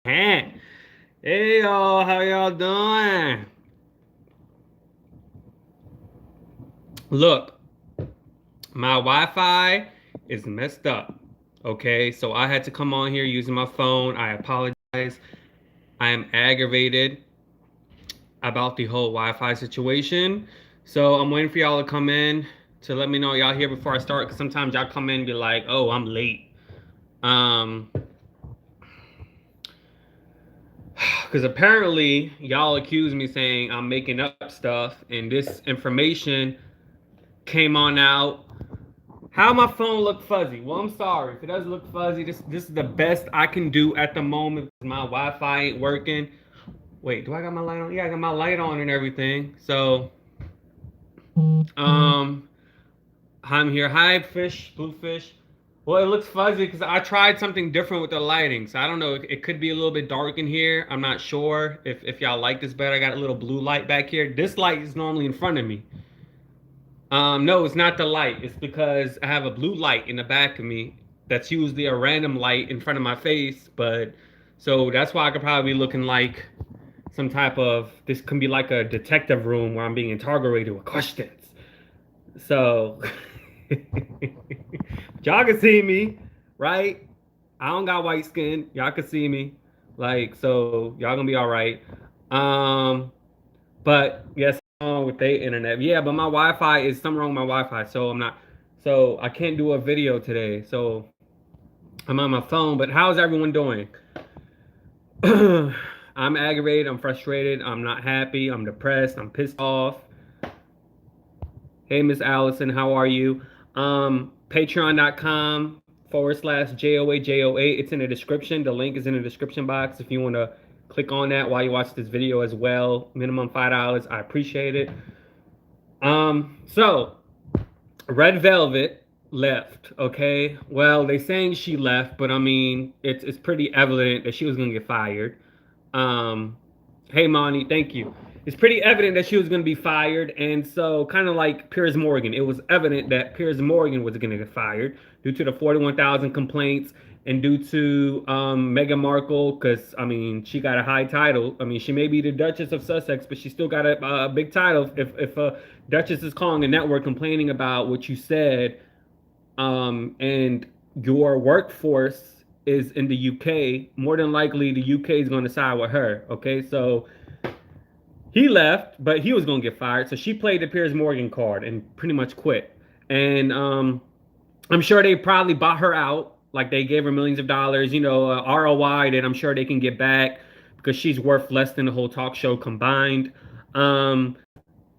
Hey y'all, how y'all doing? Look, my Wi-Fi is messed up. Okay, so I had to come on here using my phone. I apologize. I am aggravated about the whole Wi-Fi situation. So I'm waiting for y'all to come in to let me know y'all here before I start. Cause sometimes y'all come in and be like, "Oh, I'm late." Um, because apparently y'all accuse me saying I'm making up stuff, and this information came on out. How my phone look fuzzy? Well, I'm sorry if it does look fuzzy. This is the best I can do at the moment. My Wi-Fi ain't working. Wait, do I got my light on? Yeah, I got my light on and everything. So, um, I'm here. Hi, fish, bluefish. Well, it looks fuzzy because I tried something different with the lighting. So I don't know. It could be a little bit dark in here. I'm not sure if y'all like this better. I got a little blue light back here. This light is normally in front of me. No, it's not the light. It's because I have a blue light in the back of me that's usually a random light in front of my face. But so that's why I could probably be looking like some type of this can be like a detective room where I'm being interrogated with questions. So y'all can see me, right? I don't got white skin. Y'all can see me. Like, so y'all gonna be all right. Um, but yes, with their internet. Yeah, but my Wi-Fi is something wrong with my Wi-Fi, so I'm not. So I can't do a video today. So I'm on my phone. But how's everyone doing? I'm aggravated. I'm frustrated. I'm not happy. I'm depressed. I'm pissed off. Hey, Miss Allison, how are you? Patreon.com/JOAJOA. It's in the description. The link is in the description box if you want to click on that while you watch this video as well. Minimum $5. I appreciate it. So Red Velvet left. Okay. Well, they saying she left, but I mean, it's pretty evident that she was gonna get fired. Um, hey, Monty, thank you. It's pretty evident that she was going to be fired, and so kind of like Piers Morgan, it was evident that Piers Morgan was going to get fired due to the 41,000 complaints and due to Meghan Markle, because I mean she got a high title. I mean she may be the Duchess of Sussex, but she still got a big title. If a Duchess is calling a network complaining about what you said, and your workforce is in the UK, more than likely the UK is going to side with her. Okay, so he left, but he was going to get fired. So she played the Piers Morgan card and pretty much quit. And I'm sure they probably bought her out. Like they gave her millions of dollars, ROI that I'm sure they can get back because she's worth less than the whole talk show combined. Um,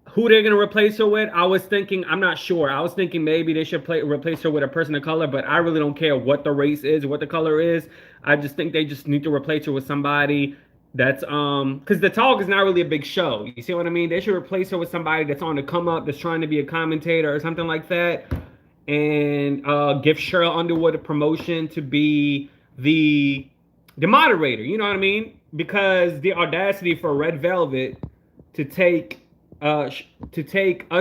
who they're gonna replace her with? I was thinking, I'm not sure. I was thinking maybe they should replace her with a person of color, but I really don't care what the race is, what the color is. I just think they just need to replace her with somebody that's because the talk is not really a big show. You see what I mean? They should replace her with somebody that's on the come up, that's trying to be a commentator or something like that, and give Cheryl Underwood a promotion to be the moderator. You know what I mean? Because the audacity for Red Velvet to take us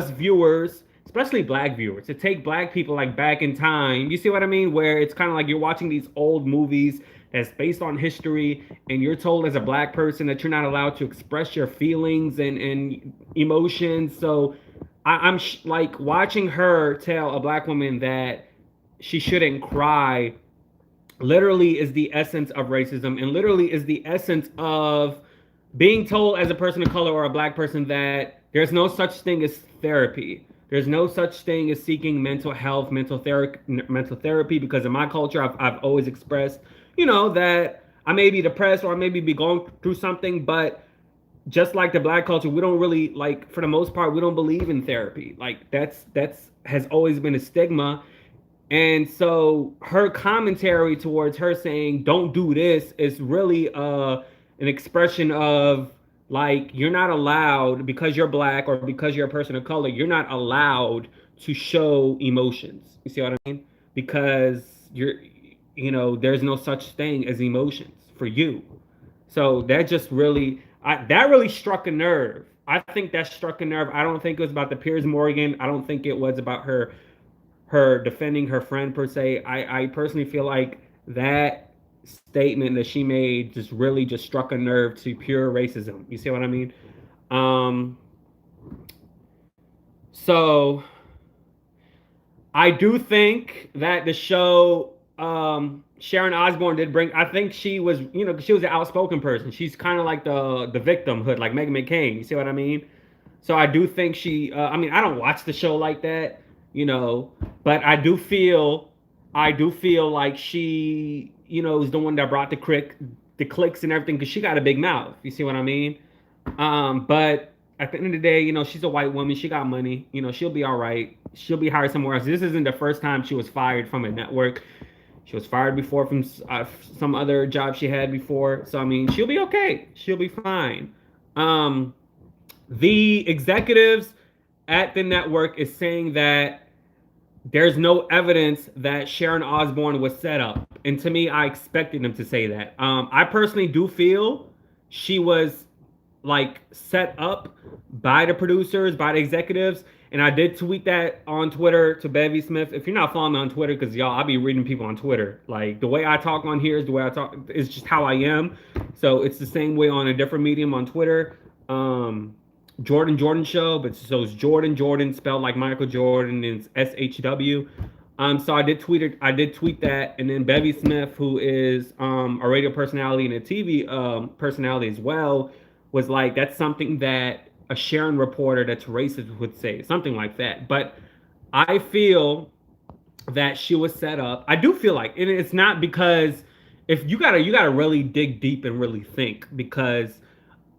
viewers, especially black viewers, to take black people like back in time. You see what I mean? Where it's kind of like you're watching these old movies that's based on history, and you're told as a black person that you're not allowed to express your feelings and emotions. So I'm like watching her tell a black woman that she shouldn't cry literally is the essence of racism and literally is the essence of being told as a person of color or a black person that there's no such thing as therapy. There's no such thing as seeking mental health, mental therapy, because in my culture, I've always expressed, that I may be depressed or I may be going through something, but just like the black culture, we don't really like, for the most part, we don't believe in therapy. Like that's has always been a stigma. And so her commentary towards her saying don't do this is really an expression of like you're not allowed, because you're black or because you're a person of color, you're not allowed to show emotions. You see what I mean? Because there's no such thing as emotions for you. So that just really that really struck a nerve. I think that struck a nerve. I don't think it was about the Piers Morgan. I don't think it was about her defending her friend per se. I personally feel like that statement that she made just really just struck a nerve to pure racism. You see what I mean? Um, so I do think that the show, Sharon Osbourne did bring. I think she was, she was an outspoken person. She's kind of like the victimhood, like Meghan McCain. You see what I mean? So I do think she. I mean, I don't watch the show like that, you know, but I do feel like she, is the one that brought the clicks and everything because she got a big mouth. You see what I mean? But at the end of the day, she's a white woman. She got money. She'll be all right. She'll be hired somewhere else. This isn't the first time she was fired from a network. She was fired before from some other job she had before. So I mean, she'll be okay. She'll be fine. Um, the executives at the network is saying that there's no evidence that Sharon Osbourne was set up. And to me, I expected them to say that. I personally do feel she was like set up by the producers, by the executives. And I did tweet that on Twitter to Bevy Smith. If you're not following me on Twitter, because y'all, I'll be reading people on Twitter. Like the way I talk on here is the way I talk. It's just how I am. So it's the same way on a different medium on Twitter. Jordan Show, but so it's Jordan spelled like Michael Jordan, and it's SHW. So I did tweet that, and then Bevy Smith, who is a radio personality and a TV personality as well, was like, that's something that a Sharon reporter that's racist would say, something like that. But I feel that she was set up. I do feel like, and it's not because if you gotta really dig deep and really think because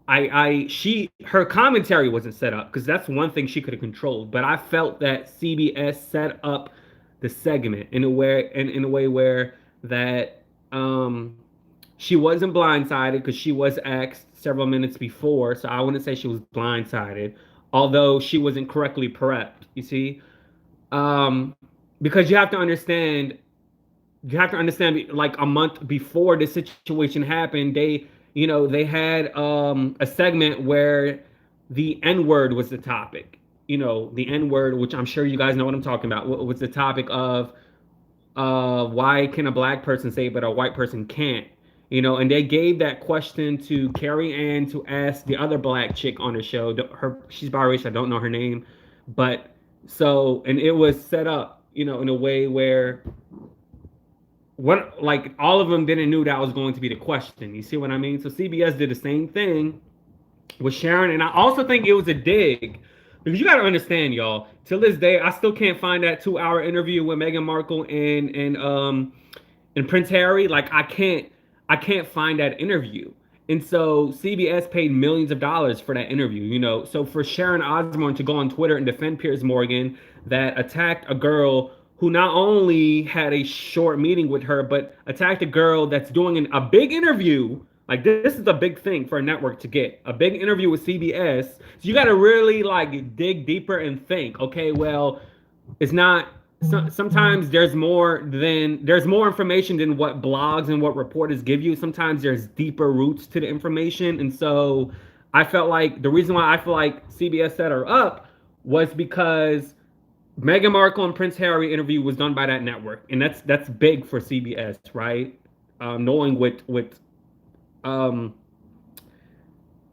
her commentary wasn't set up because that's one thing she could have controlled. But I felt that CBS set up the segment in a way where that she wasn't blindsided because she was asked several minutes before. So I wouldn't say she was blindsided, although she wasn't correctly prepped. You see, because you have to understand like a month before this situation happened, they had a segment where the N-word was the topic. The N-word, which I'm sure you guys know what I'm talking about, was the topic of why can a black person say it but a white person can't. And they gave that question to Carrie Ann to ask the other black chick on the show. She's biracial, I don't know her name, but and it was set up, in a way where like all of them didn't knew that was going to be the question. You see what I mean? So CBS did the same thing with Sharon, and I also think it was a dig because you got to understand, y'all. Till this day, I still can't find that 2-hour interview with Meghan Markle and Prince Harry. Like I can't find that interview. And so CBS paid millions of dollars for that interview. So for Sharon Osbourne to go on Twitter and defend Piers Morgan that attacked a girl who not only had a short meeting with her, but attacked a girl that's doing a big interview. Like this is a big thing for a network to get a big interview with CBS. So you got to really like dig deeper and think. Okay, well, it's not. Sometimes there's more information than what blogs and what reporters give you. Sometimes there's deeper roots to the information, and so I felt like the reason why I feel like CBS set her up was because Meghan Markle and Prince Harry interview was done by that network, and that's big for CBS, right? Knowing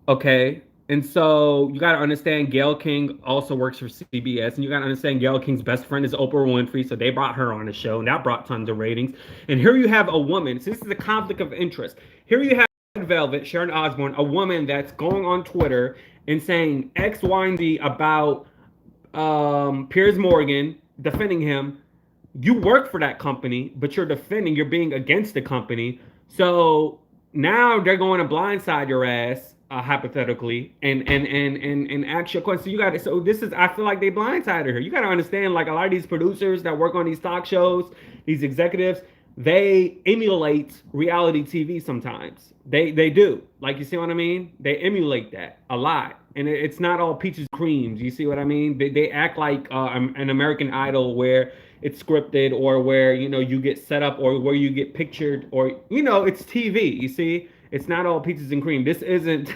okay. And so you got to understand Gayle King also works for CBS, and you got to understand Gayle King's best friend is Oprah Winfrey, so they brought her on the show, and that brought tons of ratings. And here you have a woman. So this is a conflict of interest. Here you have Red Velvet, Sharon Osbourne, a woman that's going on Twitter and saying X, Y, and Z about Piers Morgan, defending him. You work for that company, but you're being against the company. So now they're going to blindside your ass, hypothetically, and ask your question. So I feel like they blindsided her. You got to understand, like a lot of these producers that work on these talk shows, these executives, they emulate reality TV sometimes. They do. Like, you see what I mean? They emulate that a lot. And it's not all peaches and creams. You see what I mean? They act like an American Idol where it's scripted or where, you get set up or where you get pictured or, it's TV. You see? It's not all peaches and cream. This isn't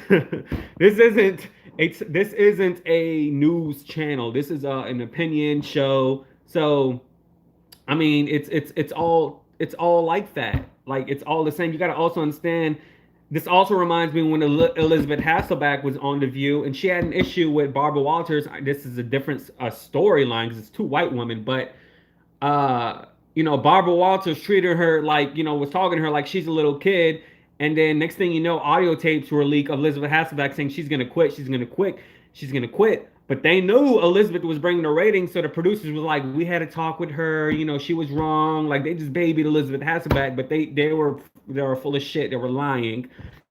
this isn't a news channel. This is an opinion show. So I mean, it's all like that. Like it's all the same. You got to also understand. This also reminds me when Elizabeth Hasselbeck was on The View, and she had an issue with Barbara Walters. This is a different storyline because it's two white women, but uh, Barbara Walters treated her like, was talking to her like she's a little kid. And then next thing you know, audio tapes were leaked of Elizabeth Hasselbeck saying she's gonna quit, she's gonna quit, she's gonna quit. But they knew Elizabeth was bringing the ratings, so the producers was like, "We had to talk with her. She was wrong. Like they just babied Elizabeth Hasselbeck, but they were full of shit. They were lying.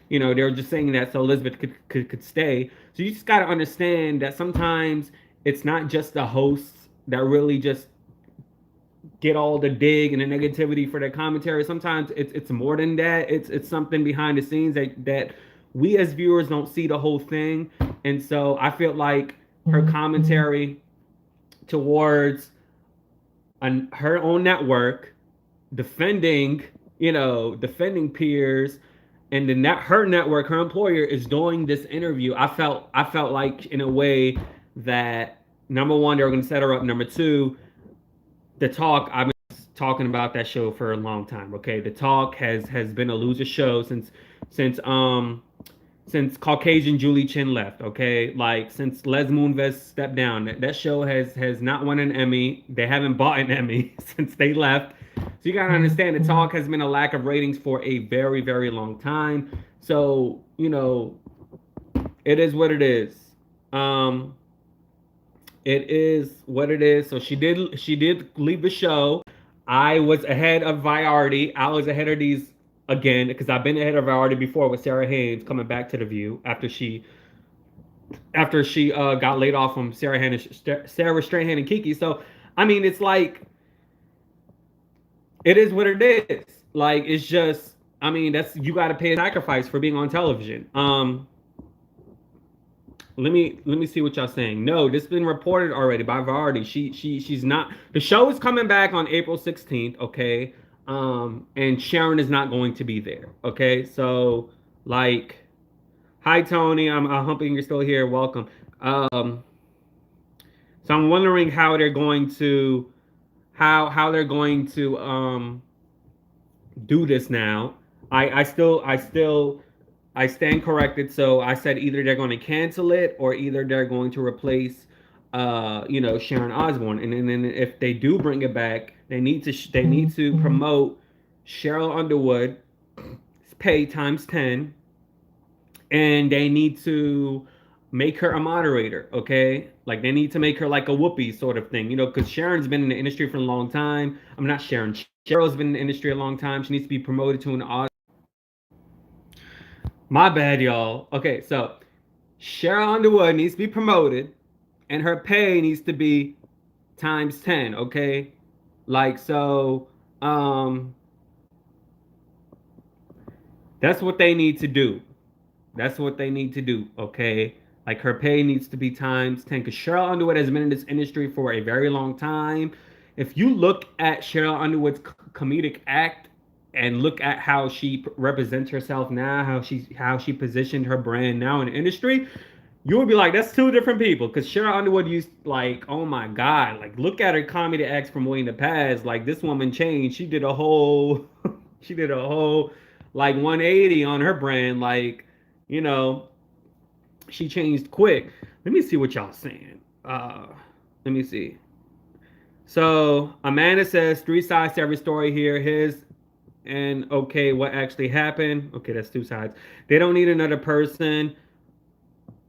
They were just saying that so Elizabeth could stay. So you just got to understand that sometimes it's not just the hosts that really just get all the dig and the negativity for their commentary. Sometimes it's more than that. It's something behind the scenes that we as viewers don't see the whole thing. And so I feel like her commentary towards her own network, defending defending peers, and her network, her employer is doing this interview. I felt like in a way that number one, they were going to set her up. Number two, the talk, I've been talking about that show for a long time. Okay, the talk has been a loser show since since Caucasian Julie Chen left. Okay, like since Les Moonves stepped down, that show has not won an Emmy. They haven't bought an Emmy since they left. So you gotta understand, the talk has been a lack of ratings for a very, very long time. So it is what it is. Um, it is what it is. So she did leave the show. I was ahead of Variety. I was ahead of these again because I've been ahead of Variety before with Sarah Haynes coming back to The View after she got laid off from Sarah Strahan and Kiki. So I mean, it's like it is what it is. Like it's just, I mean, that's, you got to pay a sacrifice for being on television. Let me see what y'all saying. No, this has been reported already by Variety. She's not. The show is coming back on April 16th. Okay, and Sharon is not going to be there. Okay, so like, hi Tony, I'm hoping you're still here. Welcome. So I'm wondering how they're going to how they're going to do this now. I stand corrected. So I said either they're going to cancel it or either they're going to replace, Sharon Osbourne. And then if they do bring it back, they need to promote Cheryl Underwood, pay times 10, and they need to make her a moderator. Okay, like they need to make her like a Whoopi sort of thing. Because Sharon's been in the industry for a long time. I'm not Sharon. Cheryl's been in the industry a long time. She needs to be promoted to an audience. My bad, y'all. Okay, so Cheryl Underwood needs to be promoted, and her pay needs to be times 10. Okay, like so. That's what they need to do. That's what they need to do. Okay, like her pay needs to be times 10 because Cheryl Underwood has been in this industry for a very long time. If you look at Cheryl Underwood's comedic act and look at how she represents herself now, how she positioned her brand now in the industry, you would be like, that's two different people. Because Cheryl Underwood used, like, oh my god, like look at her comedy acts from way in the past. Like this woman changed. She did a whole, she did a whole like 180 on her brand. Like, you know, she changed quick. Let me see what y'all saying. Let me see. So Amanda says three sides to every story here. His and okay, what actually happened? Okay, that's two sides. They don't need another person.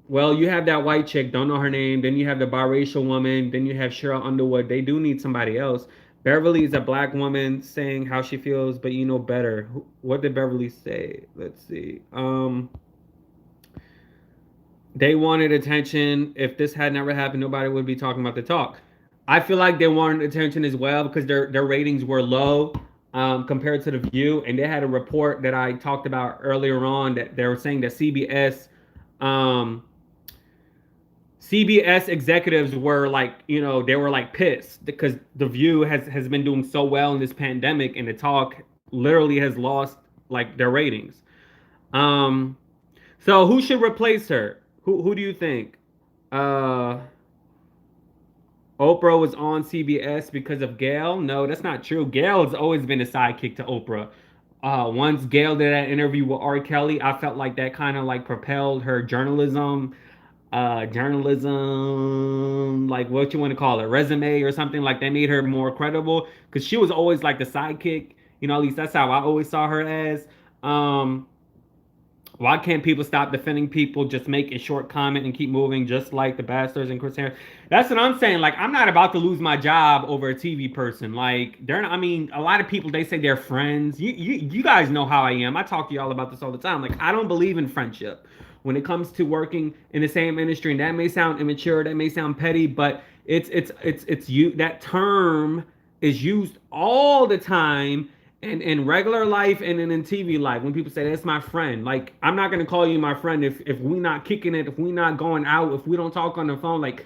Well, you have that white chick, don't know her name. Then you have the biracial woman. Then you have Cheryl Underwood. They do need somebody else. Beverly is a black woman saying how she feels, but you know better. What did Beverly say? Let's see. They wanted attention. If this had never happened, nobody would be talking about the talk. I feel like they wanted attention as well because their ratings were low compared to The View, and they had a report that I talked about earlier on that they were saying that um, CBS executives were like, they were like pissed because The View has been doing so well in this pandemic, and the talk literally has lost like their ratings. Um, so who should replace her? Who do you think? Uh, Oprah was on CBS because of Gail. No, that's not true. Gail has always been a sidekick to Oprah. Once Gail did that interview with R. Kelly, I felt like that kind of like propelled her journalism, like what you want to call it, resume or something. Like that made her more credible because she was always like the sidekick. At least that's how I always saw her as. Um, why can't people stop defending people? Just make a short comment and keep moving, just like the Bastards and Chris Harris. That's what I'm saying. Like, I'm not about to lose my job over a TV person. Like, they're not, I mean, a lot of people they say they're friends. You guys know how I am. I talk to y'all about this all the time. Like, I don't believe in friendship when it comes to working in the same industry. And that may sound immature, that may sound petty, but it's you. That term is used all the time in regular life and in TV life when people say that's my friend. Like, I'm not gonna call you my friend if we not kicking it, if we not going out, if we don't talk on the phone. Like,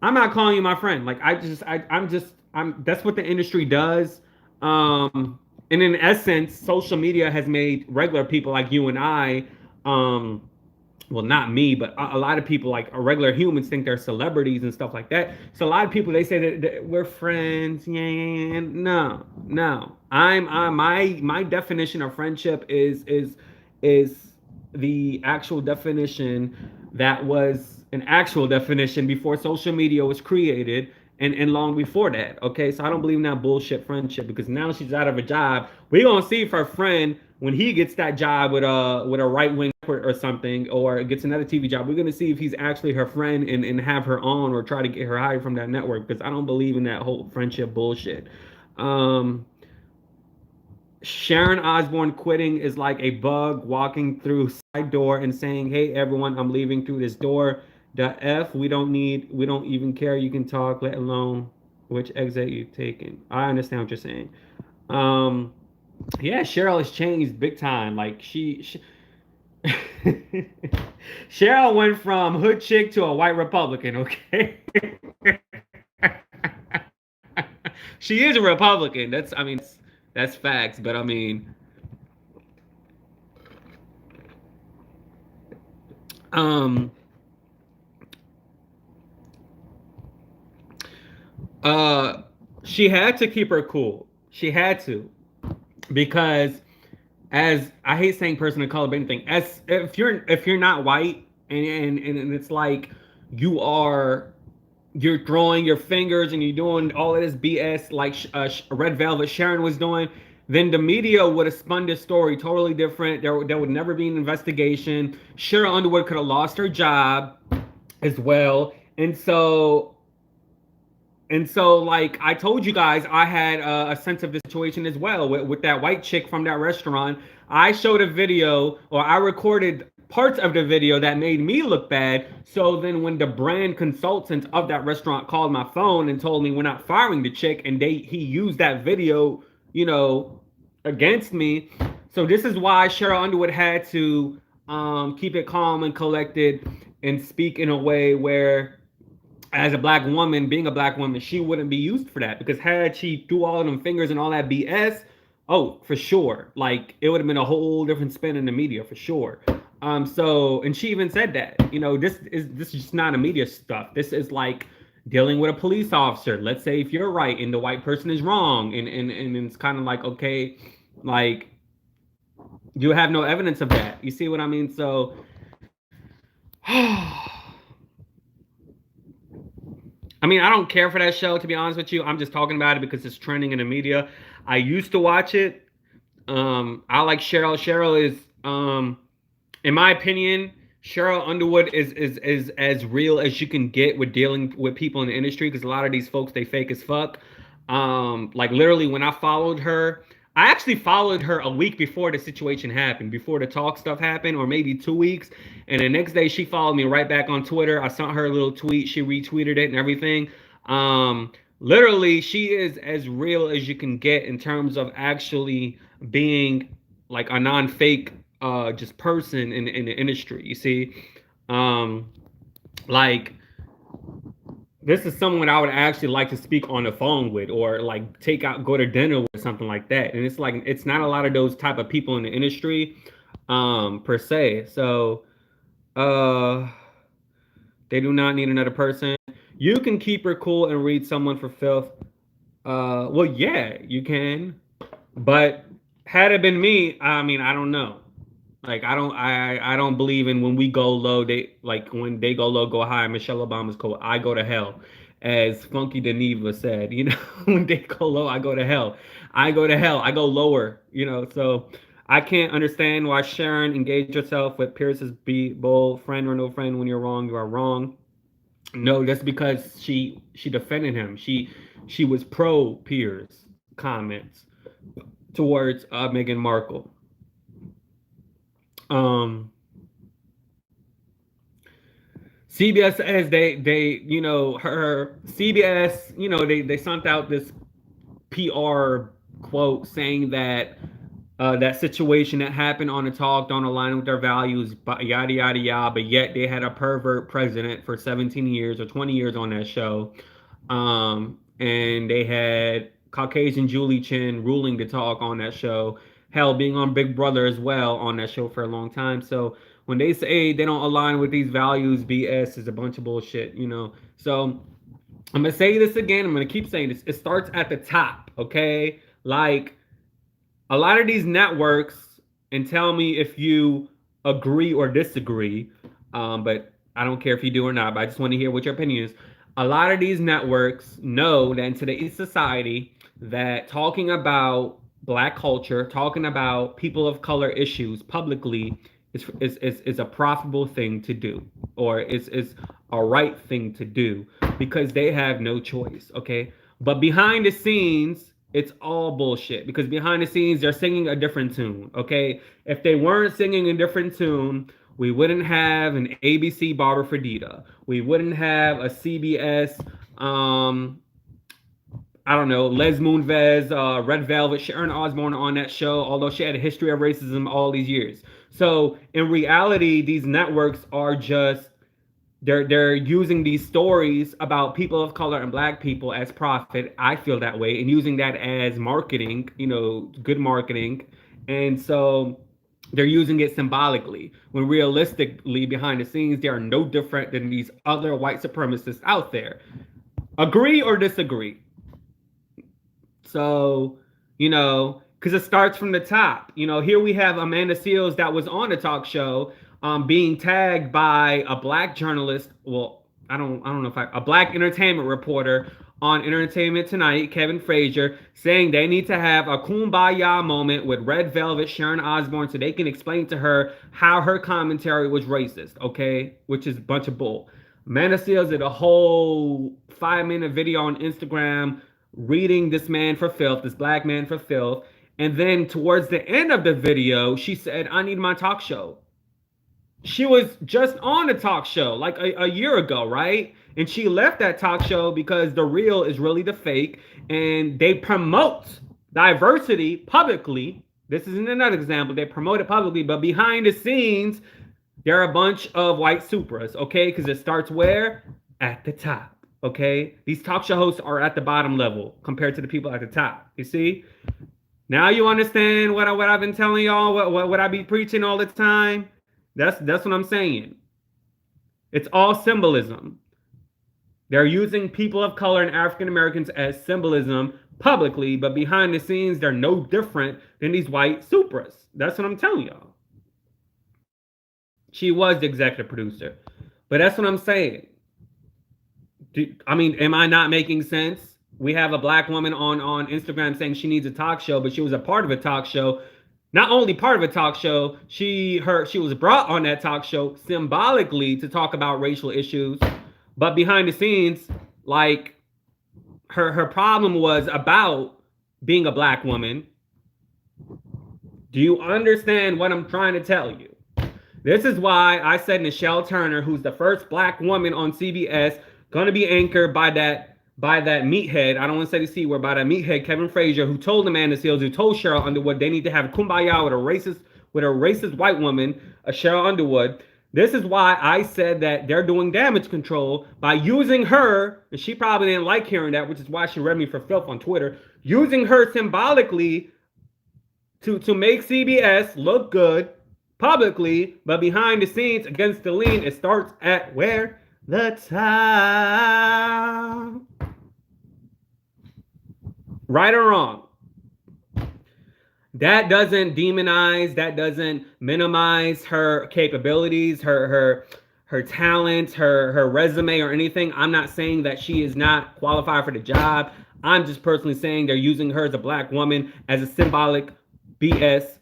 I'm not calling you my friend. Like, I'm that's what the industry does. And in essence, social media has made regular people like you and I, um well, not me, but a lot of people, like regular humans, think they're celebrities and stuff like that. So a lot of people they say that we're friends. Yeah, yeah, yeah. No, no. My definition of friendship is the actual definition that was an actual definition before social media was created and long before that. Okay, so I don't believe in that bullshit friendship because now she's out of a job. We're gonna see if her friend, when he gets that job with a right wing or something, or gets another TV job, we're gonna see if he's actually her friend and have her on or try to get her hired from that network because I don't believe in that whole friendship bullshit. Um, Sharon Osbourne quitting is like a bug walking through side door and saying, "Hey everyone, I'm leaving through this door." The F we don't even care. You can talk, let alone which exit you've taken. I understand what you're saying. Um, yeah, Cheryl has changed big time. Like she Cheryl went from hood chick to a white Republican. Okay, she is a Republican. I mean, that's facts. But I mean, um, uh, she had to keep her cool. She had to because as I hate saying person of color, but anything as if you're not white and it's like you are you're throwing your fingers and you're doing all of this BS like Red Velvet Sharon was doing, then the media would have spun this story totally different. There would never be an investigation. Cheryl Underwood could have lost her job as well. And so, like I told you guys, I had a sense of the situation as well with that white chick from that restaurant. I showed a video, or I recorded parts of the video that made me look bad. So then, when the brand consultant of that restaurant called my phone and told me we're not firing the chick, and he used that video, against me. So this is why Cheryl Underwood had to keep it calm and collected and speak in a way where as a black woman, being a black woman, she wouldn't be used for that because had she threw all of them fingers and all that BS, oh, for sure, like it would have been a whole different spin in the media for sure. And she even said that, this is just not a media stuff. This is like dealing with a police officer. Let's say if you're right and the white person is wrong, and it's kind of like okay, like you have no evidence of that. You see what I mean? So. I mean, I don't care for that show, to be honest with you. I'm just talking about it because it's trending in the media. I used to watch it. I like Cheryl. Cheryl is, in my opinion, Cheryl Underwood is as real as you can get with dealing with people in the industry because a lot of these folks they fake as fuck. Like literally when I followed her, I actually followed her a week before the situation happened, before the talk stuff happened, or maybe 2 weeks. And the next day she followed me right back on Twitter. I sent her a little tweet. She retweeted it and everything. Literally, she is as real as you can get in terms of actually being like a non-fake just person in the industry. You see, um, like this is someone I would actually like to speak on the phone with or like take out go to dinner with something like that. And it's like it's not a lot of those type of people in the industry per se. So uh they do not need another person. You can keep her cool and read someone for filth. Well, yeah, you can. But Had it been me, I mean, I don't know. Like I don't believe in when we go low, they like when they go low, go high. Michelle Obama's quote, I go to hell. As Funky Deneva said, when they go low, I go to hell. I go to hell. I go lower, so I can't understand why Sharon engage yourself with Pierce's be bold, friend or no friend. When you're wrong, you are wrong. No, that's because she defended him. She was pro Pierce comments towards Meghan Markle. Um, CBS says they her CBS they sent out this PR quote saying that that situation that happened on the talk don't align with their values, but yada yada yada. But yet they had a pervert president for 17 years or 20 years on that show, and they had Caucasian Julie Chen ruling the talk on that show. Hell, being on Big Brother as well on that show for a long time. So when they say they don't align with these values, BS is a bunch of bullshit. So I'm gonna say this again. I'm gonna keep saying this. It starts at the top, okay? Like a lot of these networks, and tell me if you agree or disagree, but I don't care if you do or not, but I just want to hear what your opinion is. A lot of these networks know that in today's society, that talking about black culture, talking about people of color issues publicly is a profitable thing to do, or is a right thing to do because they have no choice, okay? But behind the scenes, it's all bullshit because behind the scenes they're singing a different tune, okay? If they weren't singing a different tune, we wouldn't have an ABC Barber Fredita. We wouldn't have a CBS I don't know, Les Moonves, Red Velvet, Sharon Osbourne on that show, although she had a history of racism all these years. So in reality, these networks are just they're using these stories about people of color and black people as profit. I feel that way, and using that as marketing, good marketing. And so they're using it symbolically when realistically behind the scenes they are no different than these other white supremacists out there. Agree or disagree? So, because it starts from the top. Here we have Amanda Seales that was on the talk show, being tagged by a black journalist. Well, I don't know if a black entertainment reporter on Entertainment Tonight, Kevin Frazier, saying they need to have a kumbaya moment with Red Velvet, Sharon Osbourne, so they can explain to her how her commentary was racist, okay? Which is a bunch of bull. Amanda Seales did a whole 5-minute video on Instagram reading this man for filth, this black man for filth. And then towards the end of the video, she said, I need my talk show. She was just on a talk show like a year ago, right? And she left that talk show because the real is really the fake. And they promote diversity publicly. This isn't another example. They promote it publicly, but behind the scenes, they're a bunch of white supras, okay? Because it starts where? At the top. Okay, these talk show hosts are at the bottom level compared to the people at the top. You see? Now you understand what I've been telling y'all, what I be preaching all the time. That's what I'm saying. It's all symbolism. They're using people of color and African Americans as symbolism publicly, but behind the scenes, they're no different than these white supras. That's what I'm telling y'all. She was the executive producer, but that's what I'm saying. I mean, am I not making sense? We have a black woman on Instagram saying she needs a talk show, but she was a part of a talk show. Not only part of a talk show, she was brought on that talk show symbolically to talk about racial issues, but behind the scenes, like her problem was about being a black woman. Do you understand what I'm trying to tell you? This is why I said Nichelle Turner, who's the first black woman on CBS, gonna be anchored by that meathead. I don't want to say the C word, by that meathead Kevin Frazier, who told Amanda Seales, who told Cheryl Underwood they need to have kumbaya with a racist white woman, a Cheryl Underwood. This is why I said that they're doing damage control by using her, and she probably didn't like hearing that, which is why she read me for filth on Twitter, using her symbolically to make CBS look good publicly, but behind the scenes, against the lean, it starts at where? The top. Right or wrong? That doesn't demonize, that doesn't minimize her capabilities, her talents, her resume or anything. I'm not saying that she is not qualified for the job. I'm just personally saying they're using her as a black woman as a symbolic BS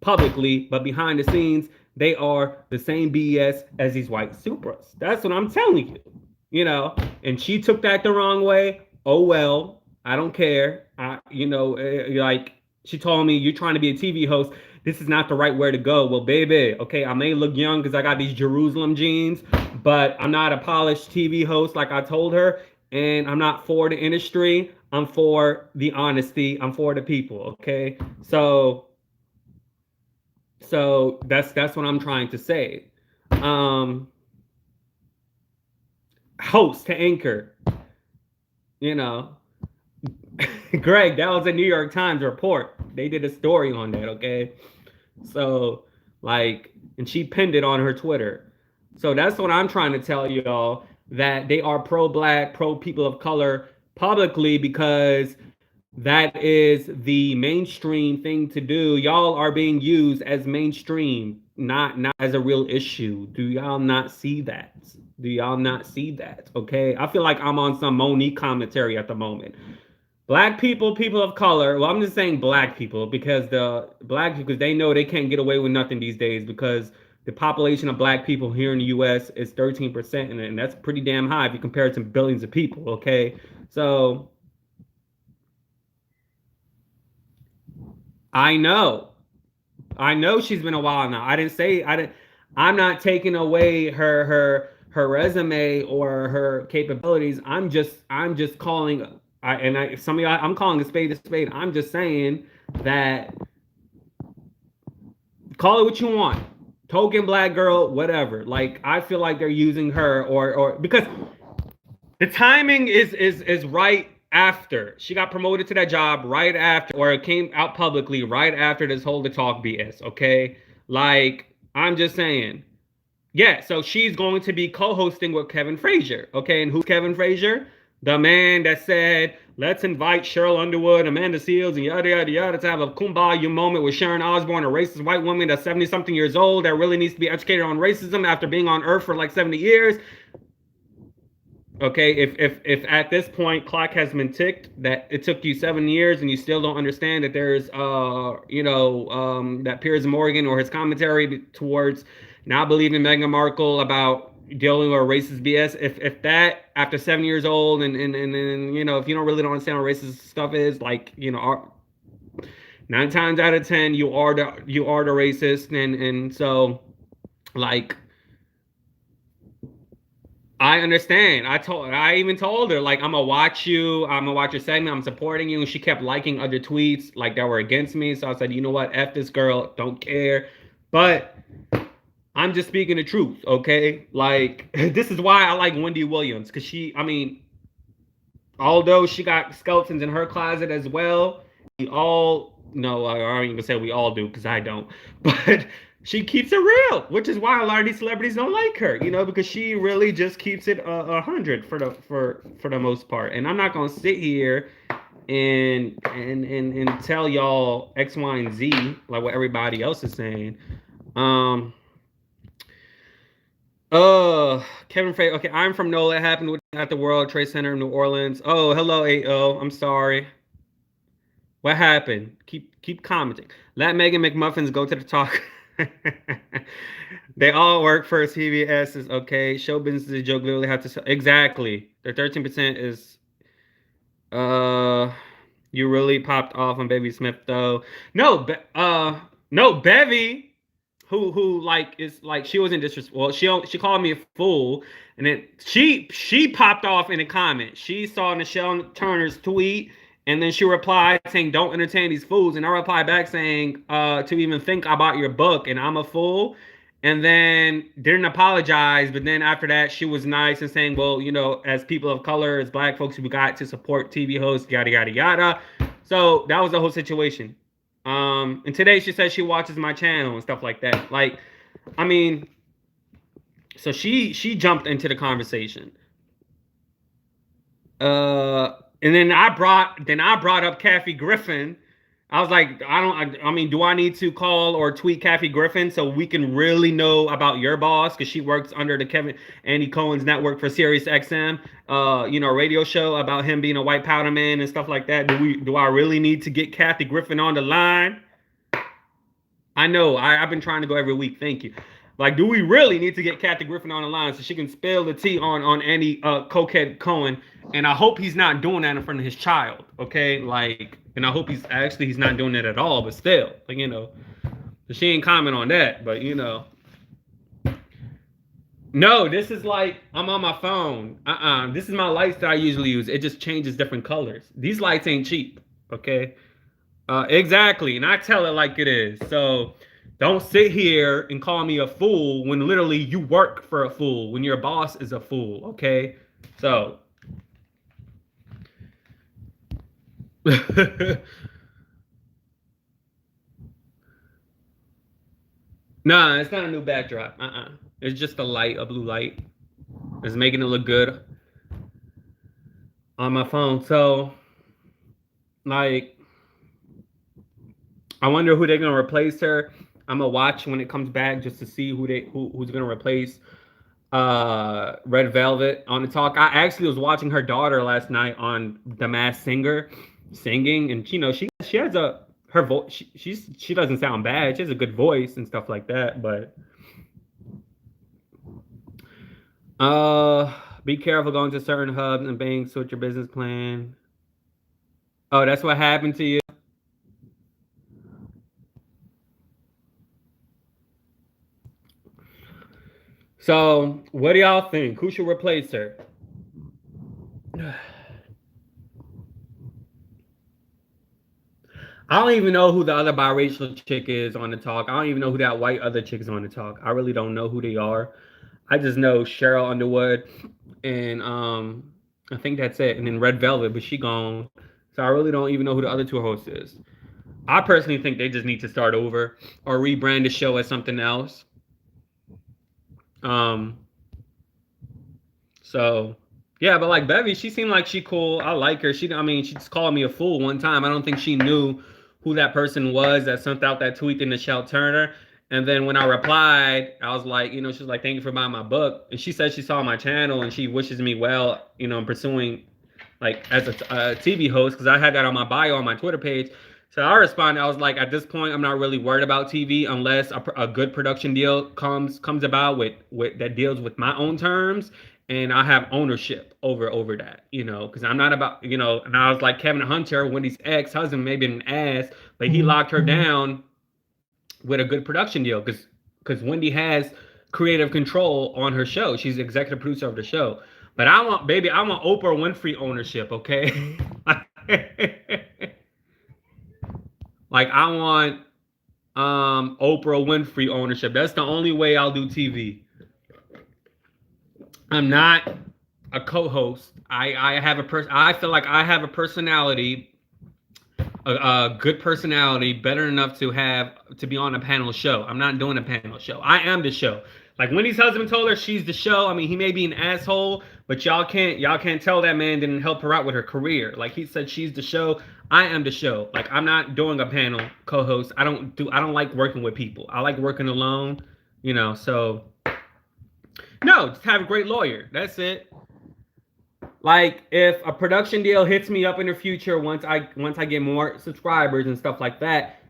publicly, but behind the scenes, they are the same BS as these white Supras. That's what I'm telling you. You know, and she took that the wrong way. Oh well, I don't care. Like she told me, you're trying to be a TV host. This is not the right way to go. Well, baby, okay, I may look young because I got these Jerusalem jeans, but I'm not a polished TV host like I told her, and I'm not for the industry. I'm for the honesty. I'm for the people. Okay, so that's what I'm trying to say. Um, Host to anchor, you know. Greg, that was a New York Times report. They did a story on that, okay? So, like, and she pinned it on her Twitter. So that's what I'm trying to tell y'all, that they are pro black, pro people of color publicly because that is the mainstream thing to do. Y'all are being used as mainstream, not as a real issue. Do y'all not see that? Do y'all not see that? Okay, I feel like I'm on some Monique commentary at the moment. Black people, people of color. Well, I'm just saying black people because the black people, because they know they can't get away with nothing these days because the population of black people here in the U.S. is 13%, and that's pretty damn high if you compare it to billions of people. Okay, so I know. I know she's been a while now. I didn't I'm not taking away her resume or her capabilities. I'm just calling some of y'all I'm calling a spade a spade. I'm just saying that call it what you want. Token black girl, whatever. Like I feel like they're using her or because the timing is right after she got promoted to that job, right after, or it came out publicly right after this whole the talk BS. Okay, like I'm just saying, yeah. So she's going to be co-hosting with Kevin Frazier. Okay, and who's Kevin Frazier? The man that said, "Let's invite Cheryl Underwood, Amanda Seals, and yada yada yada to have a kumbaya moment with Sharon Osbourne, a racist white woman that's 70 something years old that really needs to be educated on racism after being on Earth for like 70 years." Okay, if at this point clock has been ticked, that it took you 7 years and you still don't understand that there's that Piers Morgan or his commentary towards now believing Meghan Markle about dealing with racist BS, if that after 7 years old and if you don't understand what racist stuff is, like 9 times out of 10 you are the racist, and so like I understand. I even told her like I'm gonna watch you. I'm gonna watch your segment. I'm supporting you. And she kept liking other tweets like that were against me. So I said, you know what? F this girl. Don't care. But I'm just speaking the truth. Okay. Like this is why I like Wendy Williams because I mean, although she got skeletons in her closet as well, we all no, I aren't even gonna say we all do because I don't, but she keeps it real, which is why a lot of these celebrities don't like her, because she really just keeps it 100 for the most part. And I'm not gonna sit here and tell y'all X, Y, and Z like what everybody else is saying. Um, Kevin Frey. Okay, I'm from NOLA. It happened at the World Trade Center in New Orleans. Oh, hello, AO. I'm sorry. What happened? Keep commenting. Let Megan McMuffins go to the talk. They all work for CBS. Okay. Show business is a joke. Literally have to sell. Exactly. Their 13% is you really popped off on Baby Smith though. No, Bevy, who like is like she wasn't disrespectful. Well, she called me a fool, and then she popped off in a comment. She saw Michelle Turner's tweet, and then she replied saying, "Don't entertain these fools." And I replied back saying, "To even think about your book, and I'm a fool." And then didn't apologize, but then after that, she was nice and saying, "Well, as people of color, as black folks, we got to support TV hosts, yada yada yada." So that was the whole situation. And today she says she watches my channel and stuff like that. Like, I mean, so she jumped into the conversation. And then I brought up Kathy Griffin I was like, I mean, do I need to call or tweet Kathy Griffin so we can really know about your boss? Because she works under the Andy Cohen's network for Sirius XM, radio show about him being a white powder man and stuff like that. Do I really need to get Kathy Griffin on the line? I know. I've been trying to go every week. Thank you. Like, do we really need to get Kathy Griffin on the line so she can spill the tea on Andy Cokehead Cohen? And I hope he's not doing that in front of his child. Okay, like, and I hope he's not doing it at all. But still, like, she ain't comment on that. But no, this is like I'm on my phone. This is my lights that I usually use. It just changes different colors. These lights ain't cheap. Okay. Exactly, and I tell it like it is. So don't sit here and call me a fool when literally you work for a fool, when your boss is a fool, okay? So nah, it's not a new backdrop. It's just a blue light. It's making it look good on my phone. So like I wonder who they're gonna replace her. I'm gonna watch when it comes back just to see who's gonna replace Red Velvet on the talk. I actually was watching her daughter last night on The Masked Singer singing, and she has her voice. She doesn't sound bad. She has a good voice and stuff like that. But be careful going to certain hubs and banks with your business plan. Oh, that's what happened to you. So, what do y'all think? Who should replace her? I don't even know who the other biracial chick is on the talk. I don't even know who that white other chick is on the talk. I really don't know who they are. I just know Cheryl Underwood, and I think that's it. And then Red Velvet, but she gone. So I really don't even know who the other two hosts is. I personally think they just need to start over or rebrand the show as something else. So yeah, but like Bevy, she seemed like she cool. I like her. She just called me a fool one time. I don't think she knew who that person was that sent out that tweet in the Shell Turner. And then when I replied, I was like, she was like, "Thank you for buying my book." And she said she saw my channel and she wishes me well, in pursuing like as a TV host, because I had that on my bio on my Twitter page. So I responded. I was like, at this point, I'm not really worried about TV unless a good production deal comes about with that deals with my own terms, and I have ownership over that, because I'm not about, And I was like, Kevin Hunter, Wendy's ex-husband, maybe an ass, but he locked her down with a good production deal, because Wendy has creative control on her show. She's the executive producer of the show. But I want Oprah Winfrey ownership, okay? Like I want Oprah Winfrey ownership. That's the only way I'll do TV. I'm not a co-host. I feel like I have a personality, a good personality, better enough to be on a panel show. I'm not doing a panel show. I am the show. Like Wendy's husband told her she's the show. I mean, he may be an asshole, but y'all can't tell that man didn't help her out with her career. Like he said, she's the show. I am the show. Like I'm not doing a panel co-host. I don't like working with people. I like working alone. So no, just have a great lawyer. That's it. Like if a production deal hits me up in the future, once I get more subscribers and stuff like that,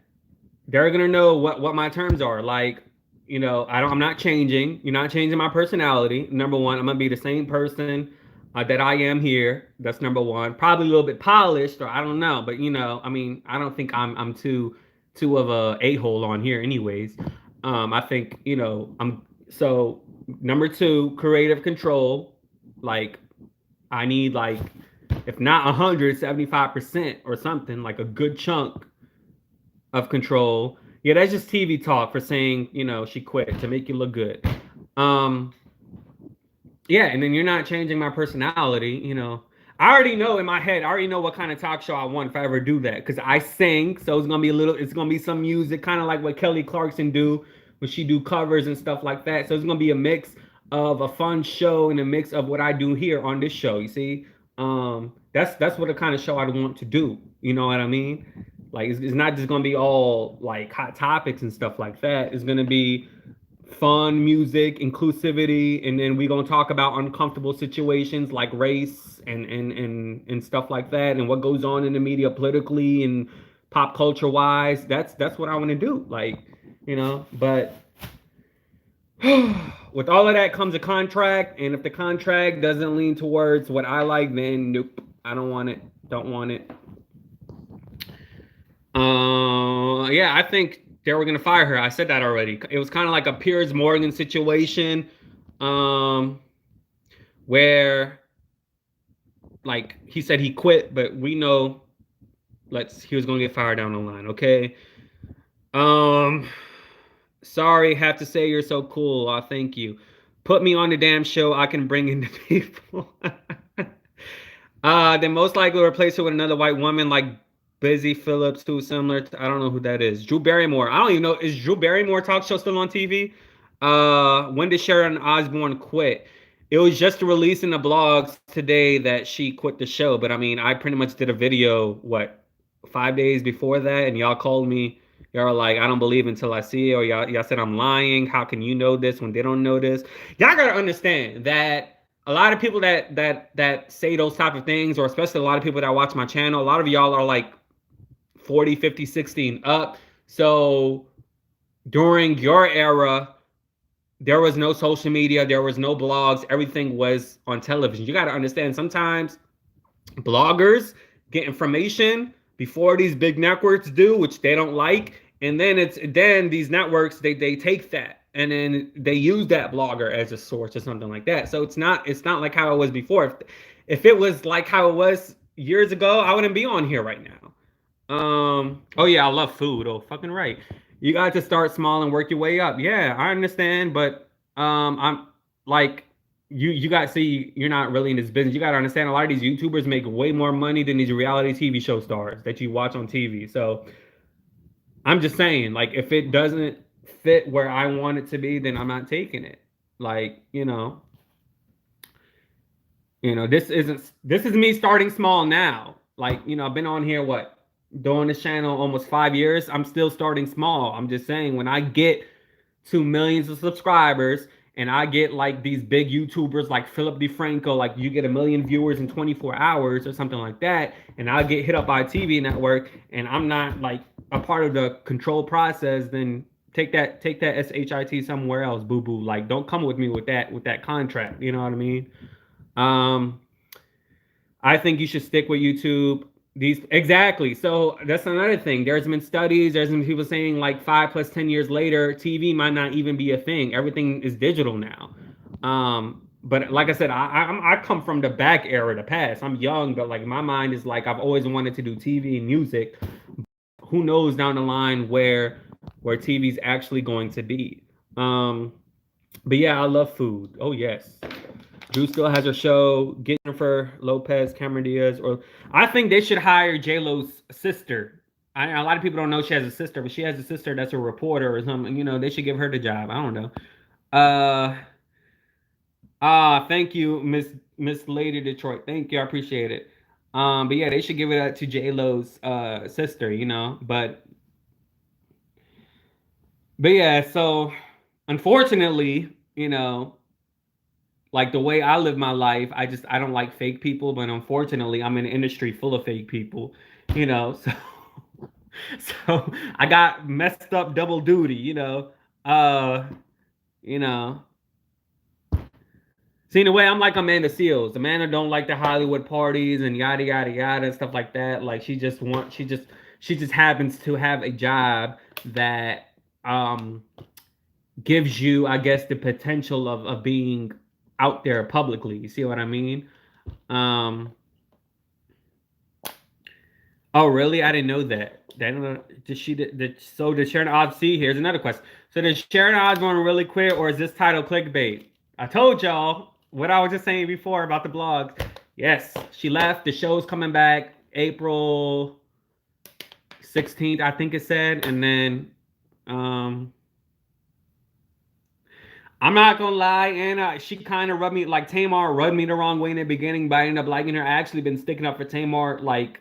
they're gonna know what my terms are. Like, I'm not changing. You're not changing my personality. Number one, I'm gonna be the same person that I am here. That's number one. Probably a little bit polished, or I don't know, but I don't think I'm too of a a-hole on here, anyways. I think I'm so. Number two, creative control. Like I need if not 175% or something, like a good chunk of control. Yeah, that's just TV talk for saying, she quit to make you look good. Yeah, and then you're not changing my personality, I already know in my head, I already know what kind of talk show I want if I ever do that. Because I sing, so it's gonna be some music, kind of like what Kelly Clarkson do when she do covers and stuff like that. So it's gonna be a mix of a fun show and a mix of what I do here on this show. You see, that's what the kind of show I want to do. You know what I mean? Like it's not just gonna be all like hot topics and stuff like that. It's gonna be fun music, inclusivity, and then we're gonna talk about uncomfortable situations like race and stuff like that, and what goes on in the media politically and pop culture wise. That's what I want to do. Like, but with all of that comes a contract, and if the contract doesn't lean towards what I like, then nope, I don't want it. Don't want it. Yeah, I think they were gonna fire her. I said that already. It was kind of like a Piers Morgan situation, um, where like he said he quit, but we know he was gonna get fired down the line. Okay. Um, sorry, have to say you're so cool. Thank you. Put me on the damn show. I can bring in the people. They most likely replace her with another white woman like Busy Phillips, who's similar to, I don't know who that is. Drew Barrymore. I don't even know. Is Drew Barrymore talk show still on TV? When did Sharon Osbourne quit? It was just released in the blogs today that she quit the show. But I mean, I pretty much did a video, 5 days before that, and y'all called me. Y'all were like, I don't believe until I see it, or y'all said I'm lying. How can you know this when they don't know this? Y'all gotta understand that a lot of people that say those type of things, or especially a lot of people that watch my channel, a lot of y'all are like 40, 50, 60 and up. So during your era, there was no social media, there was no blogs, everything was on television. You got to understand, sometimes bloggers get information before these big networks do, which they don't like, and then these networks they take that and then they use that blogger as a source or something like that. So it's not like how it was before. If it was like how it was years ago, I wouldn't be on here right now. Oh yeah, I love food. Oh, fucking right. You got to start small and work your way up. Yeah, I understand, but I'm like you got to see you're not really in this business. You got to understand a lot of these YouTubers make way more money than these reality TV show stars that you watch on TV. So I'm just saying, like, if it doesn't fit where I want it to be, then I'm not taking it. Like, this is me starting small now. Like, I've been on here doing this channel almost 5 years. I'm still starting small. I'm just saying, when I get to millions of subscribers and I get like these big YouTubers like Philip DeFranco, like you get 1 million viewers in 24 hours or something like that, and I get hit up by a TV network and I'm not like a part of the control process, then take that SHIT somewhere else, boo boo. Like, don't come with me with that contract. You know what I mean? Um, I think you should stick with YouTube. These exactly. So that's another thing. There's been studies. There's been people saying like 5 plus 10 years later, TV might not even be a thing. Everything is digital now. But like I said, I come from the back era, the past. I'm young, but like my mind is like I've always wanted to do TV and music. Who knows down the line where TV's actually going to be? But yeah, I love food. Oh yes. Drew still has her show. Get Jennifer Lopez, Cameron Diaz, or I think they should hire J Lo's sister. A lot of people don't know she has a sister, but she has a sister that's a reporter or something. They should give her the job. I don't know. Thank you, Miss Lady Detroit. Thank you, I appreciate it. But yeah, they should give it to J Lo's sister. But yeah, so unfortunately, like the way I live my life, I don't like fake people, but unfortunately I'm in an industry full of fake people, so so I got messed up double duty, you know. See, in a way, I'm like Amanda Seals. Amanda don't like the Hollywood parties and yada yada yada and stuff like that. Like she just happens to have a job that gives you, I guess, the potential of being out there publicly. You see what I mean? Um, oh, really? I didn't know that. Did Sharon Osbourne? See, here's another question. So did Sharon Osbourne really quit, or is this title clickbait? I told y'all what I was just saying before about the blog. Yes, she left. The show's coming back April 16th, I think it said, and then I'm not gonna lie, Anna. She kind of rubbed me like Tamar rubbed me the wrong way in the beginning, but I ended up liking her. I actually been sticking up for Tamar like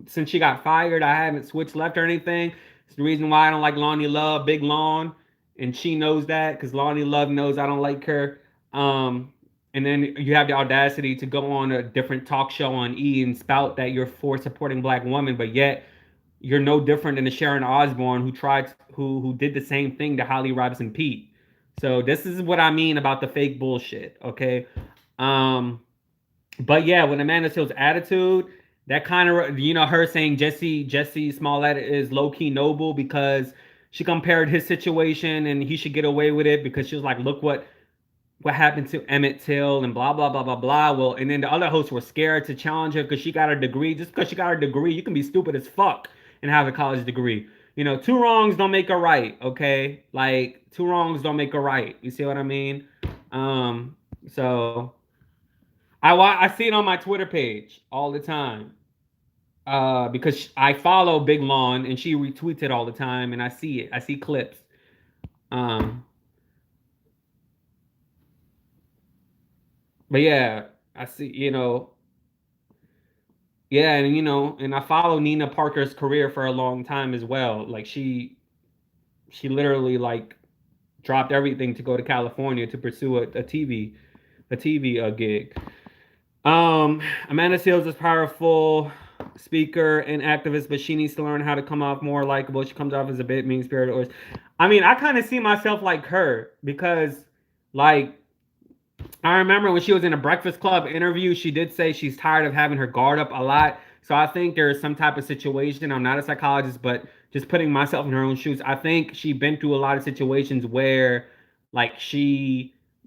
since she got fired, I haven't switched left or anything. It's the reason why I don't like Lonnie Love, Big Lon, and she knows that because Lonnie Love knows I don't like her. Um, and then you have the audacity to go on a different talk show on E and spout that you're for supporting black women, but yet you're no different than the Sharon Osbourne who did the same thing to Holly Robinson Pete. So this is what I mean about the fake bullshit. Okay. Um, but yeah, with Amanda Seales' attitude, that kind of her saying Jesse Smollett is low key noble because she compared his situation and he should get away with it because she was like, look what happened to Emmett Till and blah blah blah blah blah. Well, and then the other hosts were scared to challenge her because she got her degree. Just because she got her degree, you can be stupid as fuck and have a college degree. Two wrongs don't make a right. Okay, like two wrongs don't make a right. You see what I mean? So I see it on my Twitter page all the time. Because I follow Big Lawn and she retweets it all the time, and I see it. I see clips. Um, but yeah, I see. Yeah, and and I follow Nina Parker's career for a long time as well. Like she literally like dropped everything to go to California to pursue a TV gig. Amanda Seales is powerful speaker and activist, but she needs to learn how to come off more likable. She comes off as a bit mean spirited. Or, I mean, I kind of see myself like her because, like, I remember when she was in a Breakfast Club interview, she did say she's tired of having her guard up a lot. So I think there's some type of situation. I'm not a psychologist, but just putting myself in her own shoes, I think she's been through a lot of situations where, like,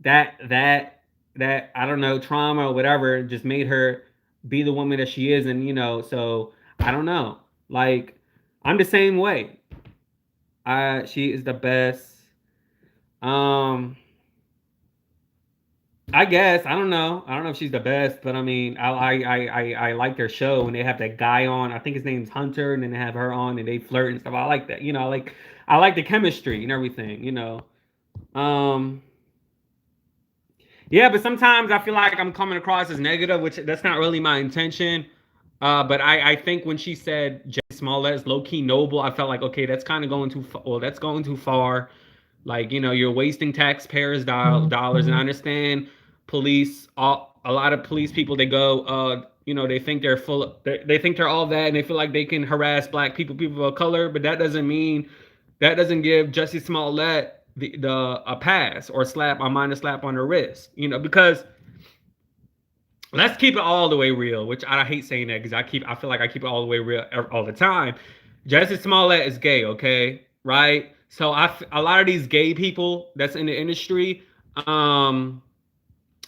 that I don't know, trauma or whatever just made her be the woman that she is, and so I don't know. Like, I'm the same way. She is the best. Um, I guess I don't know. I don't know if she's the best, but I mean, I like their show when they have that guy on. I think his name's Hunter, and then they have her on, and they flirt and stuff. I like that. I like the chemistry and everything. Um, yeah, but sometimes I feel like I'm coming across as negative, which that's not really my intention. But I think when she said Jay Smollett is low key noble, I felt like okay, that's kind of going too far. Well, that's going too far. Like, you're wasting taxpayers' dollars, and I understand a lot of police people, they go, they think they're they think they're all that, and they feel like they can harass black people of color, but that doesn't give Jussie Smollett the a pass or a minor slap on the wrist, because let's keep it all the way real, which I hate saying that because I feel like I keep it all the way real all the time. Jussie Smollett is gay, okay, right? So a lot of these gay people that's in the industry um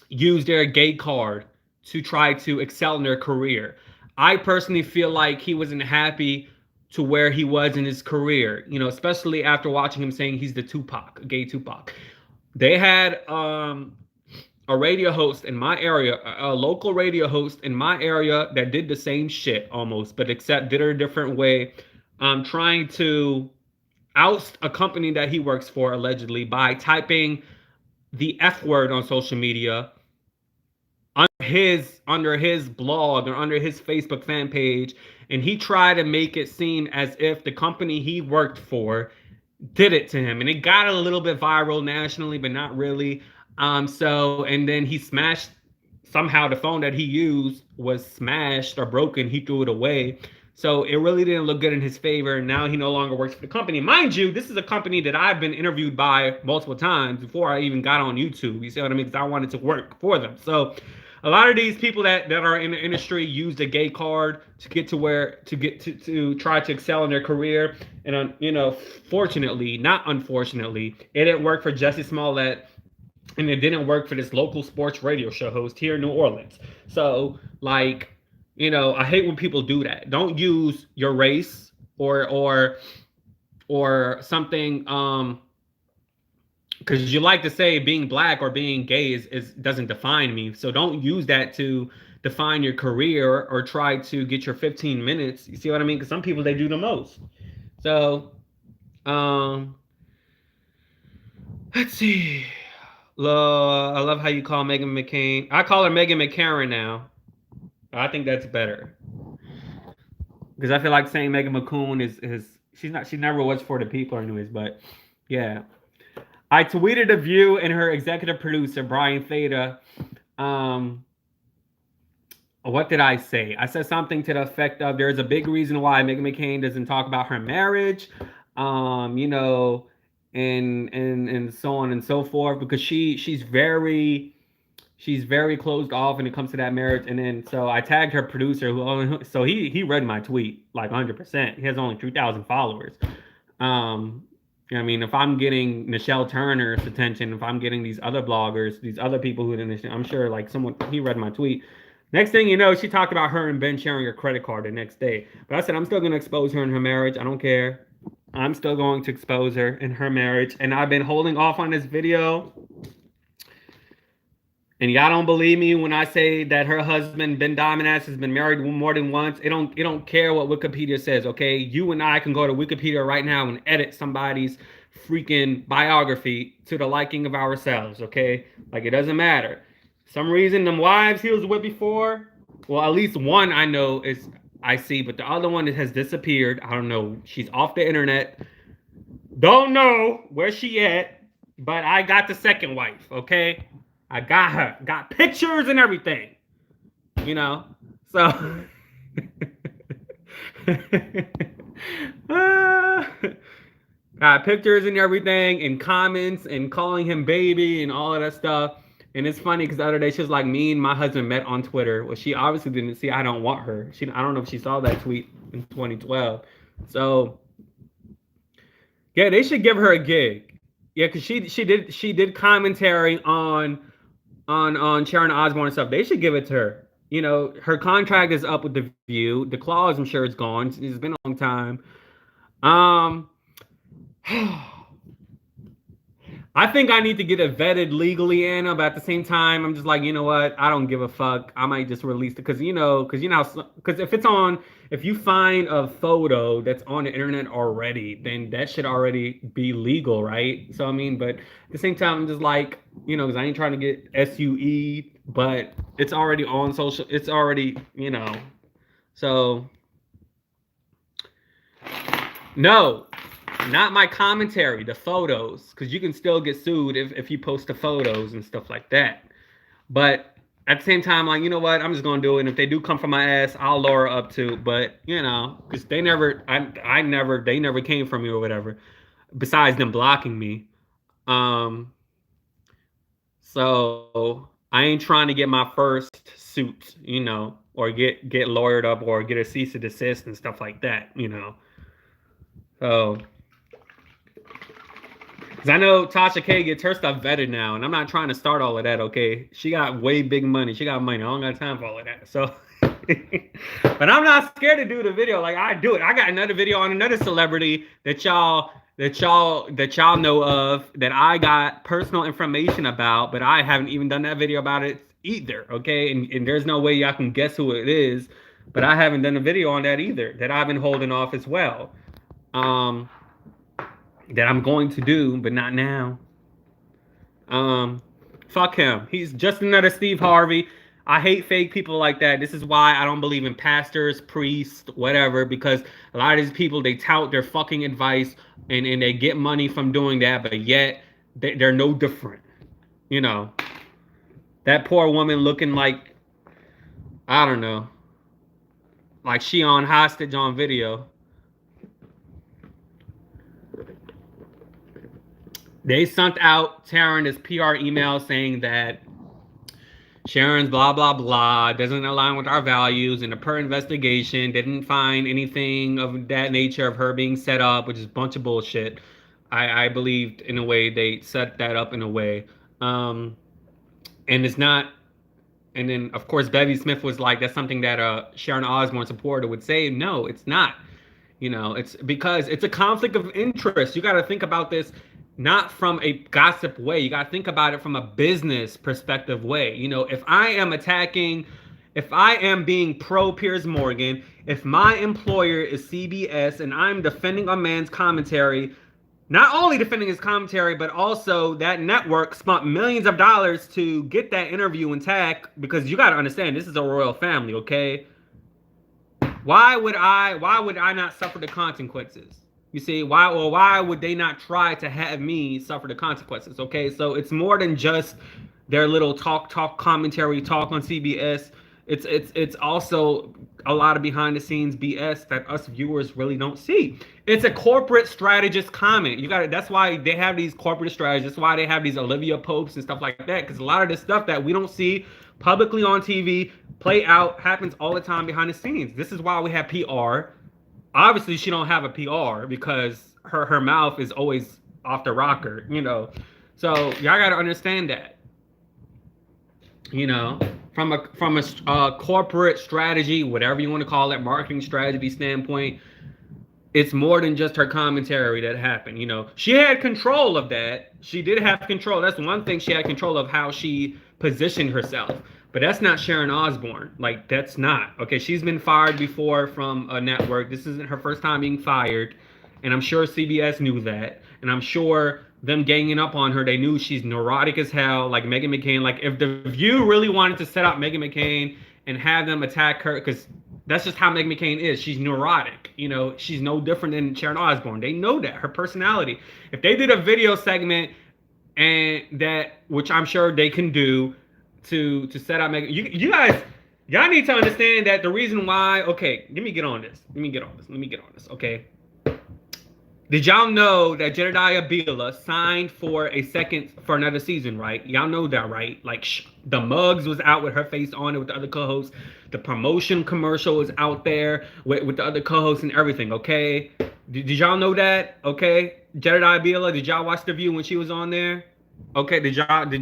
use their gay card to try to excel in their career. I personally feel like he wasn't happy to where he was in his career, especially after watching him saying he's the Tupac, gay Tupac. They had a radio host in my area, a local radio host in my area that did the same shit almost, but except did it a different way, trying to oust a company that he works for allegedly by typing the F word on social media under his blog or under his Facebook fan page, and he tried to make it seem as if the company he worked for did it to him, and it got a little bit viral nationally, but not really. And then he smashed, somehow the phone that he used was smashed or broken. He threw it away. So it really didn't look good in his favor. And now he no longer works for the company. Mind you, this is a company that I've been interviewed by multiple times before I even got on YouTube. You see what I mean? Because I wanted to work for them. So a lot of these people that are in the industry use the gay card to get to where to try to excel in their career. And fortunately, not unfortunately, it didn't work for Jussie Smollett, and it didn't work for this local sports radio show host here in New Orleans. So, like, I hate when people do that. Don't use your race or something, because you like to say being black or being gay is doesn't define me. So don't use that to define your career or try to get your 15 minutes. You see what I mean? Because some people, they do the most. So, um, let's see. I love how you call Megan McCain. I call her Megan McCarran now. I think that's better. because I feel like saying Megan McCoon is she never was for the people anyways. But yeah, I tweeted a View and her executive producer Brian Theta. What did I say? I said something to the effect of there's a big reason why Meghan McCain doesn't talk about her marriage, you know, and so on and so forth, because she's very closed off when it comes to that marriage. And then so I tagged her producer, so he read my tweet like 100%. He has only 3,000 followers. I mean, if I'm getting Nichelle Turner's attention, if I'm getting these other bloggers, these other people who didn't, I'm sure like someone he read my tweet. Next thing you know, she talked about her and Ben sharing her credit card the next day. But I said, I'm still going to expose her in her marriage. I don't care. I'm still going to expose her in her marriage. And I've been holding off on this video. And y'all don't believe me when I say that her husband, Ben Dominass, has been married more than once. It don't care what Wikipedia says, okay? You and I can go to Wikipedia right now and edit somebody's freaking biography to the liking of ourselves, okay? Like, it doesn't matter. Some reason them wives he was with before, well, at least one I know is I see, but the other one has disappeared. I don't know. She's off the internet. Don't know where she at, but I got the second wife, okay? I got her. Got pictures and everything. You know? So got pictures and everything and comments and calling him baby and all of that stuff. And it's funny because the other day she was like, me and my husband met on Twitter. Well, she obviously didn't see I don't want her. I don't know if she saw that tweet in 2012. So yeah, they should give her a gig. Yeah, because she did commentary on Sharon Osbourne and stuff. They should give it to her. You know, her contract is up with The View. The clause, I'm sure, is gone. It's been a long time. I think I need to get it vetted legally, Anna, but at the same time, I'm just like, you know what? I don't give a fuck. I might just release it because if you find a photo that's on the internet already, then that should already be legal, right? So, I mean, but at the same time, I'm just like, you know, because I ain't trying to get SUE, but it's already on social, it's already, you know, so, no. Not my commentary, the photos, because you can still get sued if you post the photos and stuff like that. But at the same time, like, you know what? I'm just gonna do it. And if they do come for my ass, I'll lower up too. But you know, because they never came for me or whatever. Besides them blocking me, so I ain't trying to get my first suit, you know, or get lawyered up or get a cease and desist and stuff like that, you know. So. Because I know Tasha K gets her stuff vetted now, and I'm not trying to start all of that, okay? She got way big money. She got money. I don't got time for all of that. So, but I'm not scared to do the video. Like, I do it. I got another video on another celebrity that y'all know of that I got personal information about, but I haven't even done that video about it either, okay? And there's no way y'all can guess who it is, but I haven't done a video on that either, that I've been holding off as well. That I'm going to do, but not now. Fuck him. He's just another Steve Harvey. I hate fake people like that. This is why I don't believe in pastors, priests, whatever, because a lot of these people, they tout their fucking advice and they get money from doing that, but yet they're no different. You know, that poor woman looking like, I don't know, like she on hostage on video. They sent out Sharon this PR email saying that Sharon's blah, blah, blah, doesn't align with our values, and the per investigation didn't find anything of that nature of her being set up, which is a bunch of bullshit. I believed in a way they set that up in a way. And it's not, and then of course Bevy Smith was like, that's something that a Sharon Osbourne supporter would say. No, it's not. You know, it's because it's a conflict of interest. You got to think about this not from a gossip way. You got to think about it from a business perspective way. You know, if I am being pro Piers Morgan, if my employer is CBS and I'm defending a man's commentary, not only defending his commentary, but also that network spent millions of dollars to get that interview intact, because you got to understand, this is a royal family, okay? Why would I not suffer the consequences? You see, why would they not try to have me suffer the consequences? Okay, so it's more than just their little talk commentary talk on CBS. It's also a lot of behind the scenes BS that us viewers really don't see. It's a corporate strategist comment. You got it. That's why they have these corporate strategists. That's why they have these Olivia Popes and stuff like that. Because a lot of this stuff that we don't see publicly on TV play out happens all the time behind the scenes. This is why we have PR. Obviously, she don't have a PR because her mouth is always off the rocker. So y'all got to understand that. you know from a corporate strategy, whatever you want to call it, marketing strategy standpoint, it's more than just her commentary that happened. She had control of that. She did have control. That's one thing. She had control of how she positioned herself. But that's not Sharon Osbourne. Like, that's not. Okay, she's been fired before from a network. This isn't her first time being fired. And I'm sure CBS knew that. And I'm sure them ganging up on her, they knew she's neurotic as hell, like Meghan McCain. Like, if The View really wanted to set up Meghan McCain and have them attack her, because that's just how Meghan McCain is. She's neurotic. She's no different than Sharon Osbourne. They know that, her personality. If they did a video segment, and that, which I'm sure they can do, to set up Meghan, you guys, y'all need to understand that the reason why. Okay, let me get on this. Okay. Did y'all know that Jedediah Bila signed for another season, right? Y'all know that, right? Like, the mugs was out with her face on it with the other co-hosts. The promotion commercial is out there with the other co-hosts and everything, okay? Did y'all know that? Okay? Jedediah Bila, did y'all watch The View when she was on there? Okay, did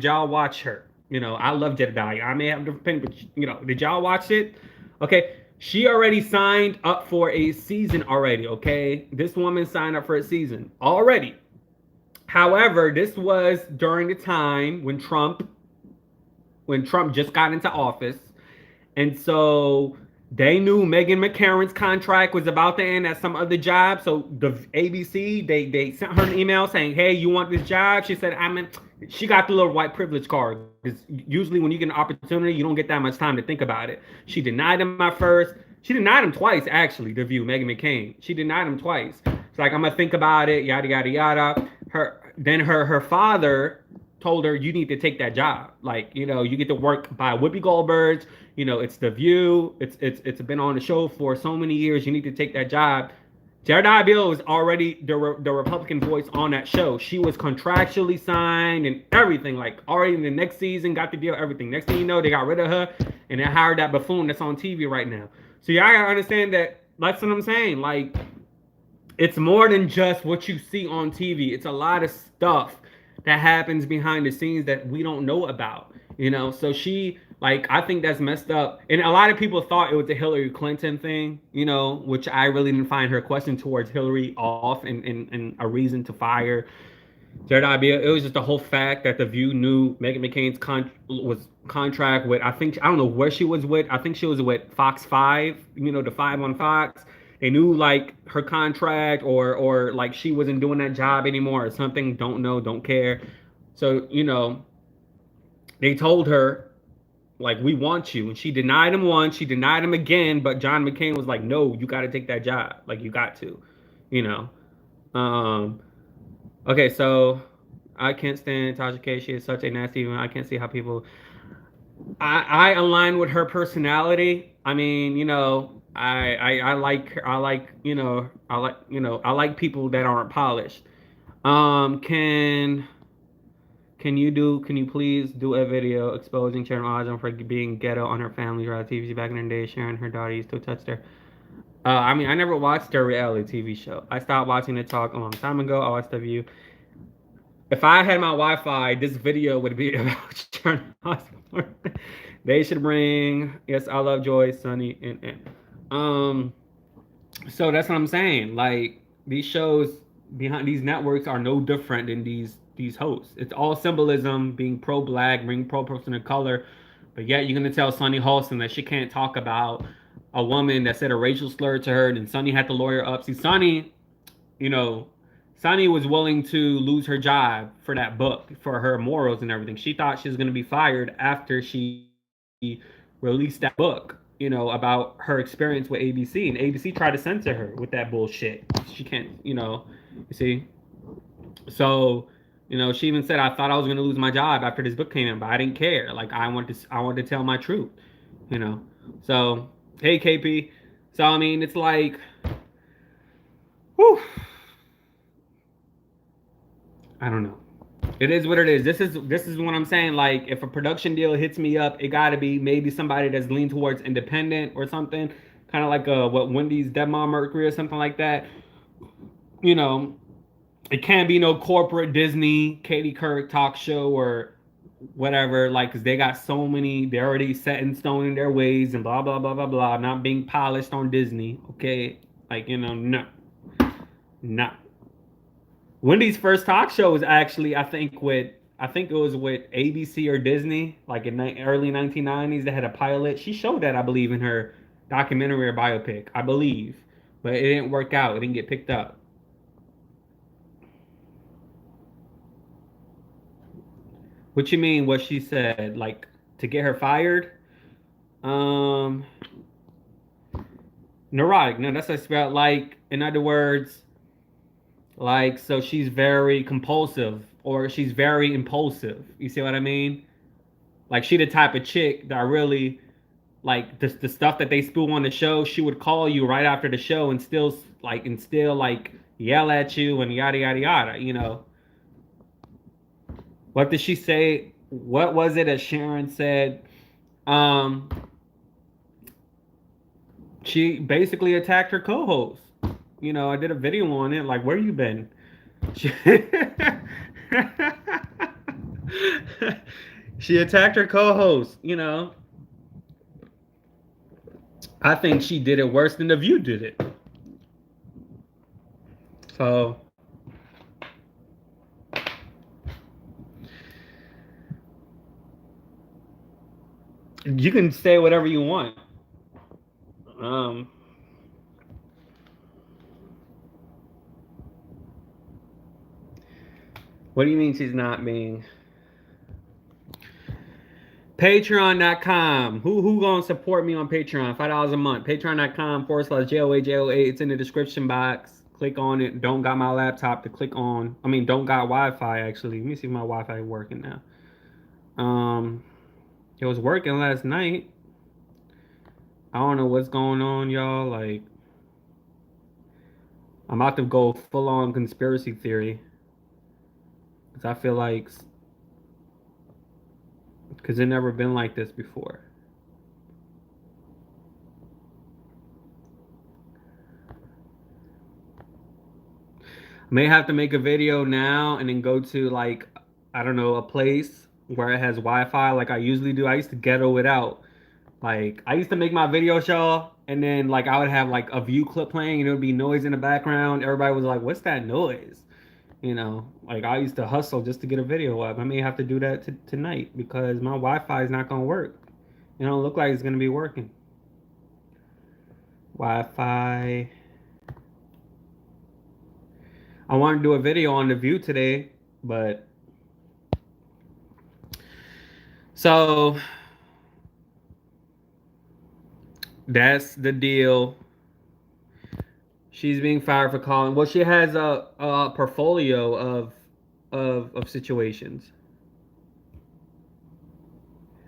y'all watch her? I love Jedediah. I may have a different opinion, but did y'all watch it? Okay. She already signed up for a season already, okay? This woman signed up for a season already. However, this was during the time when Trump just got into office. And so they knew Meghan McCarron's contract was about to end at some other job. So the ABC, they sent her an email saying, hey, you want this job? She said, she got the little white privilege card. Because usually when you get an opportunity, you don't get that much time to think about it. She denied him at first. She denied him twice, actually, The View, Meghan McCain. She denied him twice. It's like, I'm going to think about it, yada, yada, yada. Her father told her, you need to take that job. Like, you get to work by Whoopi Goldberg. It's The View. It's been on the show for so many years. You need to take that job. Jedediah Bila was already the Republican voice on that show. She was contractually signed and everything. Like, already in the next season, got the deal, everything. Next thing you know, they got rid of her and they hired that buffoon that's on TV right now. So y'all gotta understand that. That's what I'm saying. Like, it's more than just what you see on TV. It's a lot of stuff that happens behind the scenes that we don't know about. So she, like, I think that's messed up. And a lot of people thought it was a Hillary Clinton thing, which I really didn't find her question towards Hillary off and a reason to fire Jedediah Bila. It was just the whole fact that The View knew Meghan McCain's contract with, I don't know where she was with. I think she was with Fox 5, the 5 on Fox. They knew, like, her contract or like she wasn't doing that job anymore or something. Don't know, don't care. So, they told her, like, we want you. And she denied him once. She denied him again. But John McCain was like, no, you got to take that job. Like, you got to, Okay, so I can't stand Tasha K. She is such a nasty woman. I can't see how people... I align with her personality. I mean, I like people that aren't polished. Can you please do a video exposing Sharon Osbourne for being ghetto on her family reality TV back in the day? Sharon, her daughter used to touch her. I never watched their reality TV show. I stopped watching the talk a long time ago. I watched The View. If I had my Wi-Fi, this video would be about Sharon Osbourne. They should bring, yes, I love Joy, Sunny, and so that's what I'm saying. Like, these shows behind these networks are no different than these hosts. It's all symbolism, being pro-black, being pro-person of color, but yet you're gonna tell Sunny Holston that she can't talk about a woman that said a racial slur to her, and Sunny had to lawyer up. See, Sunny was willing to lose her job for that book, for her morals and everything. She thought she was gonna be fired after she released that book. about her experience with ABC, and ABC tried to censor her with that bullshit. She can't, you see. So, she even said, "I thought I was gonna lose my job after this book came in, but I didn't care. Like I wanted to tell my truth, you know." So, hey, KP. So I mean, it's like, whew, I don't know. It is what it is. This is what I'm saying. Like, if a production deal hits me up, it got to be maybe somebody that's leaned towards independent or something, kind of like what Wendy's Deadmau Mercury or something like that. You know, it can't be no corporate Disney Katie Couric talk show or whatever. Like, cause they got so many, they're already set in stone in their ways and blah blah blah blah blah. Not being polished on Disney. Okay, like no, no. Wendy's first talk show was actually, I think it was with ABC or Disney, like in early 1990s. They had a pilot. She showed that, I believe, in her documentary or biopic, I believe, but it didn't work out. It didn't get picked up. What you mean? What she said? Like to get her fired? Um, Neurotic. No, that's what about. Like, in other words, like, so she's very compulsive or she's very impulsive. You see what I mean? Like, she the type of chick that really, like, the stuff that they spew on the show, she would call you right after the show and still yell at you and yada yada yada. What did she say? What was it that Sharon said? Um, she basically attacked her co-host. I did a video on it. Like, where you been? She, she attacked her co-host. I think she did it worse than the View did it. So you can say whatever you want. Um, what do you mean she's not being? Patreon.com. Who gonna support me on Patreon? $5 a month. Patreon.com/JOA. It's in the description box. Click on it. Don't got my laptop to click on. I mean, don't got Wi-Fi actually. Let me see if my Wi-Fi is working now. It was working last night. I don't know what's going on, y'all. Like, I'm about to go full on conspiracy theory. Because I feel like, because it never been like this before. I may have to make a video now and then go to, like, I don't know, a place where it has Wi-Fi like I usually do. I used to ghetto it out. Like, I used to make my video show and then, like, I would have like a View clip playing and it would be noise in the background. Everybody was like, what's that noise? Like, I used to hustle just to get a video up. I may have to do that tonight because my Wi-Fi is not gonna work. It don't look like it's gonna be working. Wi-Fi. I want to do a video on the View today, but so that's the deal. She's being fired for calling. Well, she has a portfolio of situations.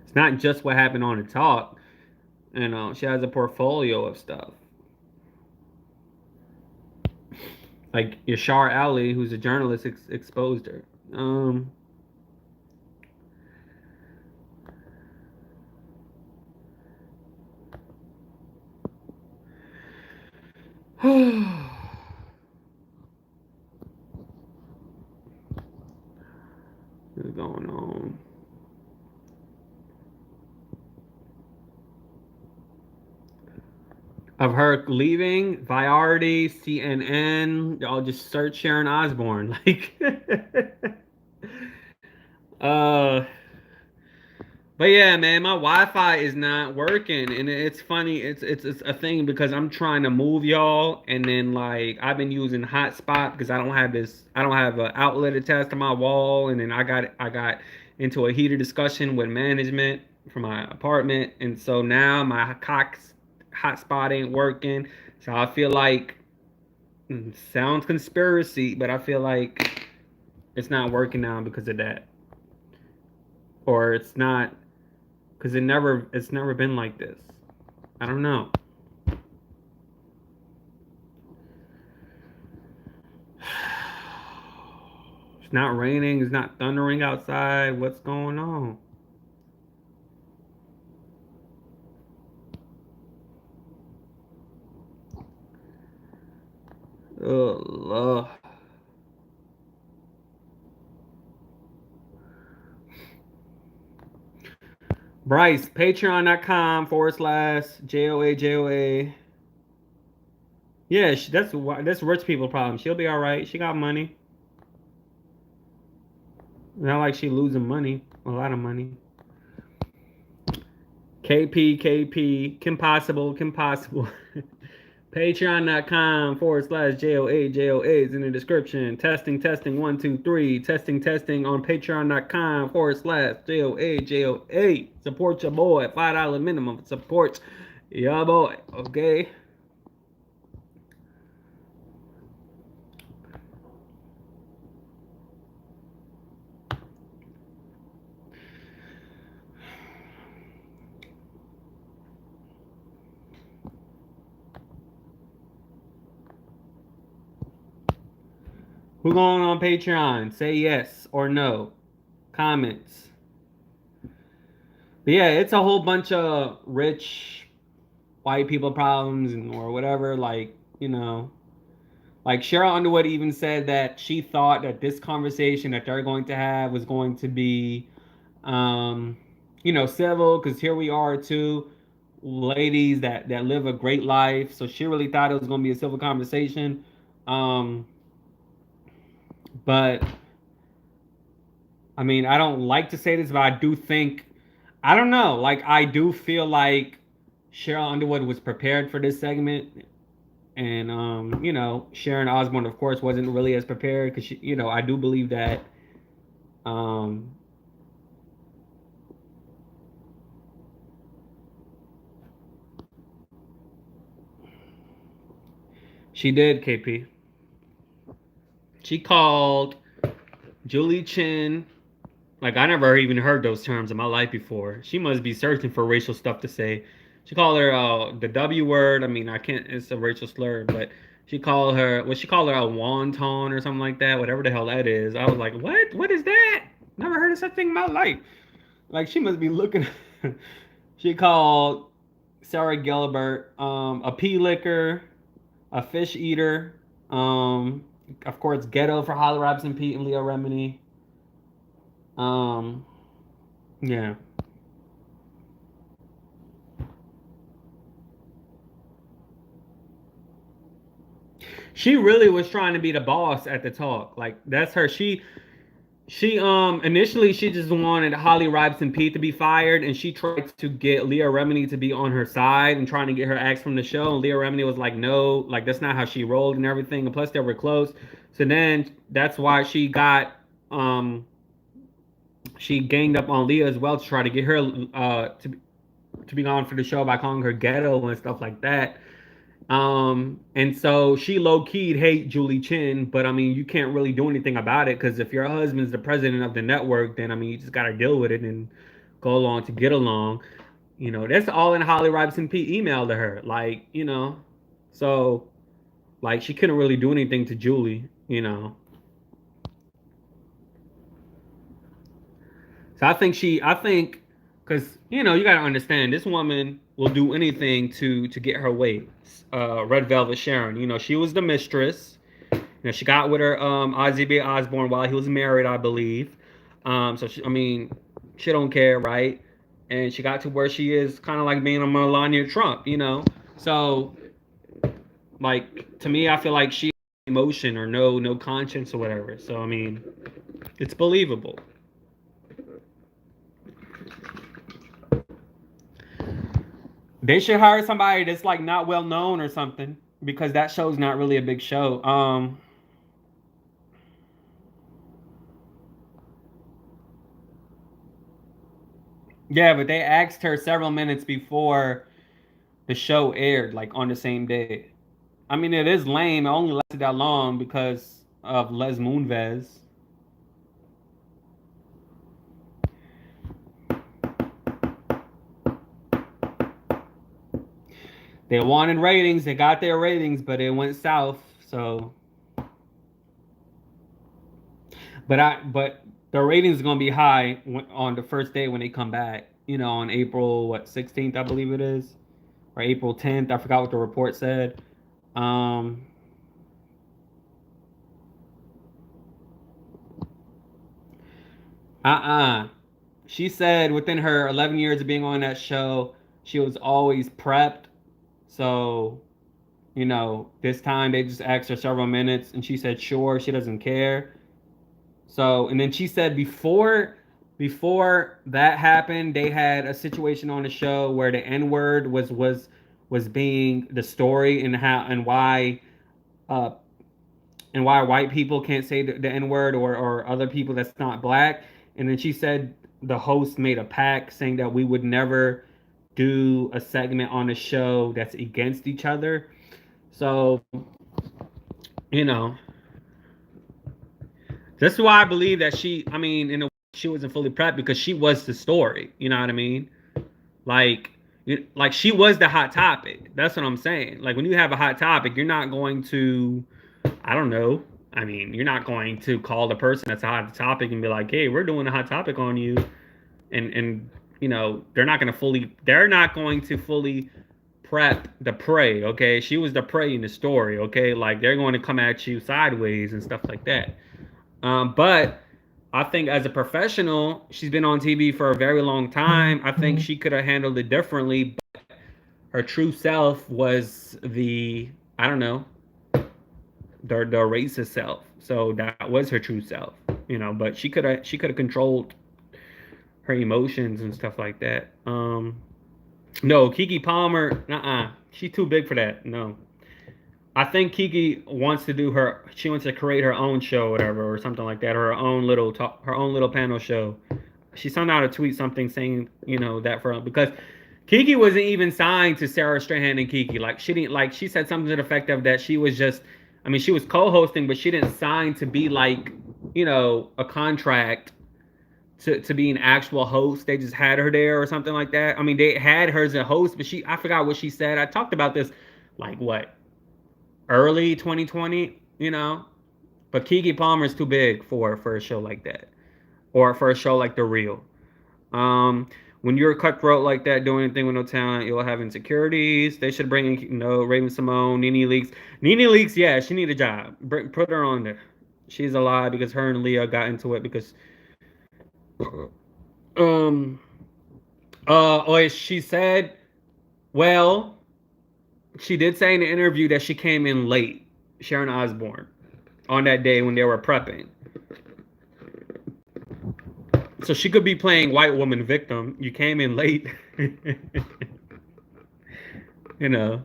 It's not just what happened on the talk. She has a portfolio of stuff. Like Yashar Ali, who's a journalist, exposed her. What's going on? Of her leaving, Variety, CNN, y'all just search Sharon Osbourne. Like, uh, but yeah, man, my Wi-Fi is not working, and it's funny. It's a thing because I'm trying to move y'all, and then like I've been using hotspot because I don't have an outlet attached to my wall, and then I got into a heated discussion with management. from my apartment, and so now my Cox hotspot ain't working. So I feel like sounds conspiracy, but I feel like it's not working now because of that, or it's not because it's never been like this. I don't know. It's not raining. It's not thundering outside. What's going on? Oh, Lord. Bryce, patreon.com/JOA. Yeah, that's rich people problem. She'll be all right. She got money. Not like she losing money. A lot of money. KP, Kim Possible, Kim Possible. Patreon.com/JOA is in the description. Testing, 1, 2, 3. Testing on Patreon.com/JOA. Support your boy. $5 minimum. Support your boy. Okay. Who going on Patreon? Say yes or no. Comments. But yeah, it's a whole bunch of rich white people problems and or whatever. Like Cheryl Underwood even said that she thought that this conversation that they're going to have was going to be, um, civil, because here we are, two ladies that live a great life. So she really thought it was going to be a civil conversation. Um, but I mean, I don't like to say this, but I do think, I don't know, like I do feel like Cheryl Underwood was prepared for this segment, and Sharon Osbourne, of course, wasn't really as prepared because I do believe that um, she did. KP. She called Julie Chen. Like I never even heard those terms in my life before. She must be searching for racial stuff to say. She called her the W word. I mean, I can't. It's a racial slur, but she called her. What she called her a wonton or something like that. Whatever the hell that is. I was like, what? What is that? Never heard of such thing in my life. Like she must be looking. She called Sarah Gilbert a pea licker, a fish eater. Um, of course, ghetto for Holly Robinson Pete and Leo Remini. Um, yeah. She really was trying to be the boss at the talk. Like that's her. She initially she just wanted Holly Robinson Pete to be fired, and she tried to get Leah Remini to be on her side and trying to get her axe from the show. And Leah Remini was like, no, like that's not how she rolled and everything. And plus they were close. So then that's why she ganged up on Leah as well to try to get her to be on for the show by calling her ghetto and stuff like that. And so she low keyed hate Julie Chen, but I mean, you can't really do anything about it because if your husband's the president of the network, then I mean, you just got to deal with it and go along to get along. That's all in Holly Robinson P email to her. So like she couldn't really do anything to Julie. So I think, because you got to understand, this woman will do anything to get her way. Red Velvet Sharon, she was the mistress. She got with her Ozzy B. Osbourne while he was married, I believe. So I mean, she don't care, right? And she got to where she is, kind of like being a Melania Trump. So like to me, I feel like she emotion or no conscience or whatever. So I mean, it's believable. They should hire somebody that's like not well known or something because that show's not really a big show. Yeah, but they asked her several minutes before the show aired, like on the same day. I mean, it is lame. It only lasted that long because of Les Moonves. They wanted ratings. They got their ratings, but it went south. So, but the ratings are gonna be high on the first day when they come back. You know, on April what 16th, I believe it is, or April 10th. I forgot what the report said. Um, uh-uh. She said within her 11 years of being on that show, she was always prepped. So, you know, this time they just asked her several minutes and she said sure, she doesn't care. So, and then she said before that happened, they had a situation on the show where the N-word was being the story and how uh and why white people can't say the N-word or other people that's not black. And then she said the host made a pact saying that we would never do a segment on the show that's against each other. So, you know, that's why I believe that I mean, in a way, she wasn't fully prepped because she was the story. You know what I mean? Like, like she was the hot topic. That's what I'm saying. Like when you have a hot topic, you're not going to, I don't know. I mean, you're not going to call the person that's a hot topic and be like, "Hey, we're doing a hot topic on you," and you know, they're not going to fully prep the prey. Okay, she was the prey in the story. Okay, like they're going to come at you sideways and stuff like that. But I think as a professional, she's been on TV for a very long time. I think she could have handled it differently. Her true self was I don't know, the racist self. So that was her true self, you know. But she could have controlled her emotions and stuff like that. No, Kiki Palmer, she's too big for that. No, I think Kiki wants to do her. She wants to create her own show, whatever, or something like that, or her own little panel show. She sent out a tweet something saying, you know, that for because Kiki wasn't even signed to Sarah Strahan and Kiki. Like she didn't like she said something to the effect of that she was just. I mean, she was co-hosting, but she didn't sign to be like, you know, a contract to be an actual host. They just had her there or something like that. I mean, they had her as a host, but I forgot what she said. I talked about this like what early 2020, you know. But Kiki Palmer is too big for a show like that, or for a show like The Real. Um, when you're cutthroat like that, doing anything with no talent, you'll have insecurities. They should bring in Raven Simone, Nene Leaks. Nene Leaks, yeah, she need a job. Put her on there. She's alive because her and Leah got into it because um oh she said well she did say in the interview that she came in late, Sharon Osbourne, on that day when they were prepping. So she could be playing white woman victim. You came in late. you know.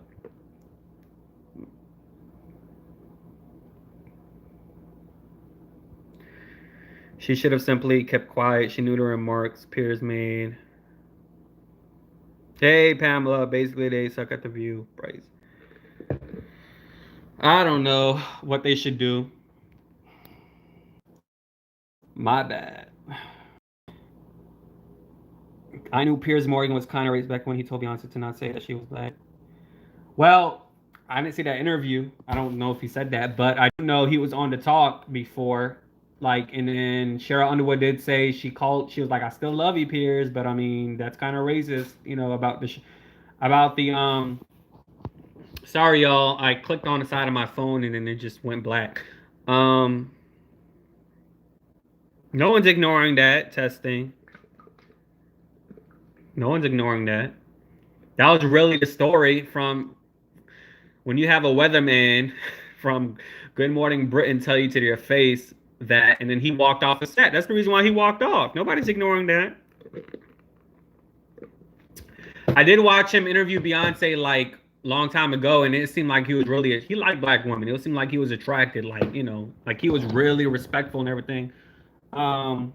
She should have simply kept quiet. She knew the remarks peers made. Hey, Pamela. Basically, they suck at the view. Bryce. I don't know what they should do. My bad. I knew Piers Morgan was kind of racist back when he told Beyonce to not say that she was black. Well, I didn't see that interview. I don't know if he said that, but I do know he was on the talk before. Like, and then Cheryl Underwood did say she was like, "I still love you, Piers, but I mean that's kind of racist, you know, about about the Sorry, y'all. I clicked on the side of my phone and then it just went black. Um, no one's ignoring that testing. No one's ignoring that. That was really the story from when you have a weatherman from Good Morning Britain tell you to your face that, and then he walked off the set. That's the reason why he walked off. Nobody's ignoring that. I did watch him interview Beyonce like long time ago, and it seemed like he was really he liked black women. It seemed like he was attracted, like you know, like he was really respectful and everything. Um,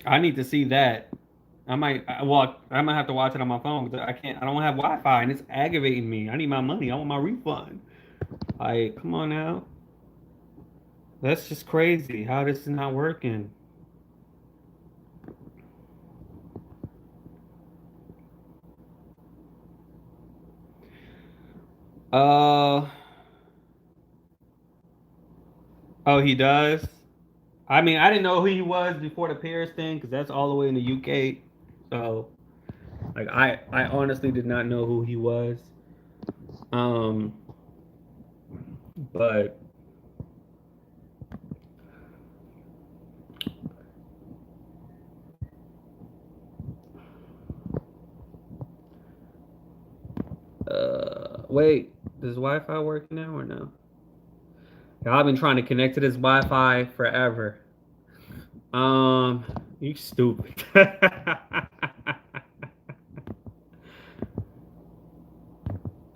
I need to see that. I might have to watch it on my phone because I can't. I don't have Wi-Fi, and it's aggravating me. I need my money. I want my refund. Like, come on now. That's just crazy. How this is not working. Uh. Oh, he does. I mean, I didn't know who he was before the Paris thing because that's all the way in the UK. So, like, I honestly did not know who he was. Um, but wait, does Wi-Fi work now or no? Yeah, I've been trying to connect to this Wi-Fi forever. You stupid.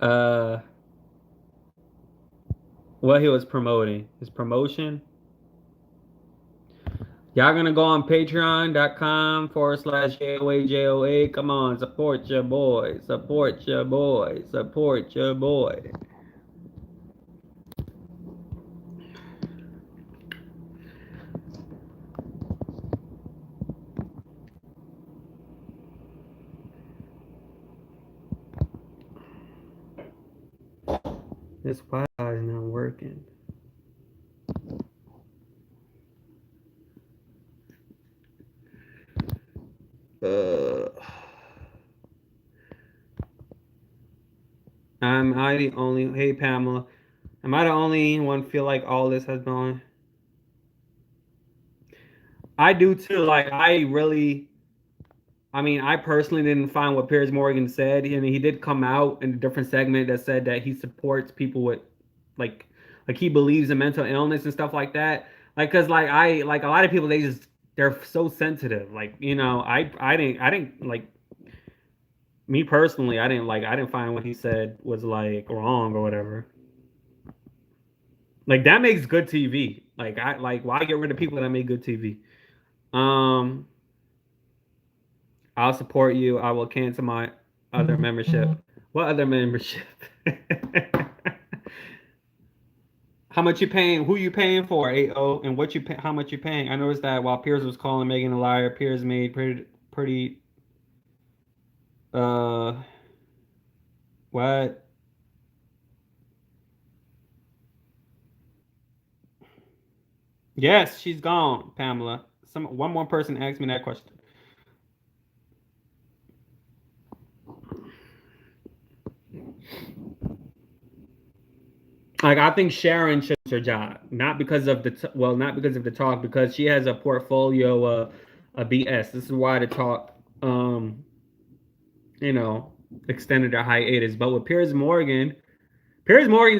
uh, what he was promoting? His promotion? Y'all gonna go on patreon.com/JOAJOA. Come on, support your boy. Support your boy. Support your boy. This Wi-Fi is not working. Uh, am I the only? Hey Pamela, am I the only one feel like all this has gone? I do too. Like I really, I mean, I personally didn't find what Piers Morgan said. I mean, he did come out in a different segment that said that he supports people with, like, like he believes in mental illness and stuff like that. Like, cause like a lot of people they're so sensitive. Like, I didn't like me personally. I didn't find what he said was like wrong or whatever. Like that makes good TV. Like why get rid of people that make good TV? Um, I'll support you. I will cancel my other membership. What other membership? How much you paying? Who you paying for? AO and what you pay? How much you paying? I noticed that while Piers was calling Megan a liar, Piers made pretty uh what? Yes, she's gone, Pamela. One more person asked me that question. Like I think Sharon should lose her job, not because of not because of the talk, because she has a portfolio of BS. This is why the talk, you know, extended their hiatus. But with Piers Morgan's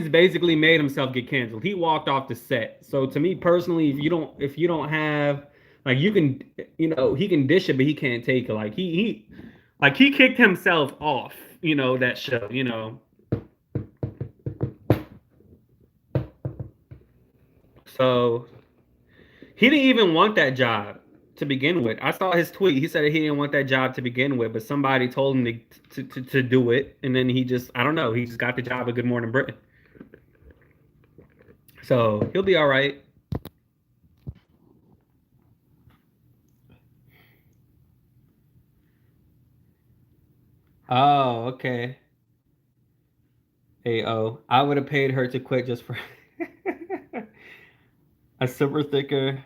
basically made himself get canceled. He walked off the set. So to me personally, if you don't have like you can he can dish it, but he can't take it. Like he kicked himself off. That show. So he didn't even want that job to begin with. I saw his tweet. He said he didn't want that job to begin with, but somebody told him to do it, and then he just I don't know. He just got the job at Good Morning Britain. So he'll be all right. Oh, okay. AO. I would have paid her to quit just for a super thicker.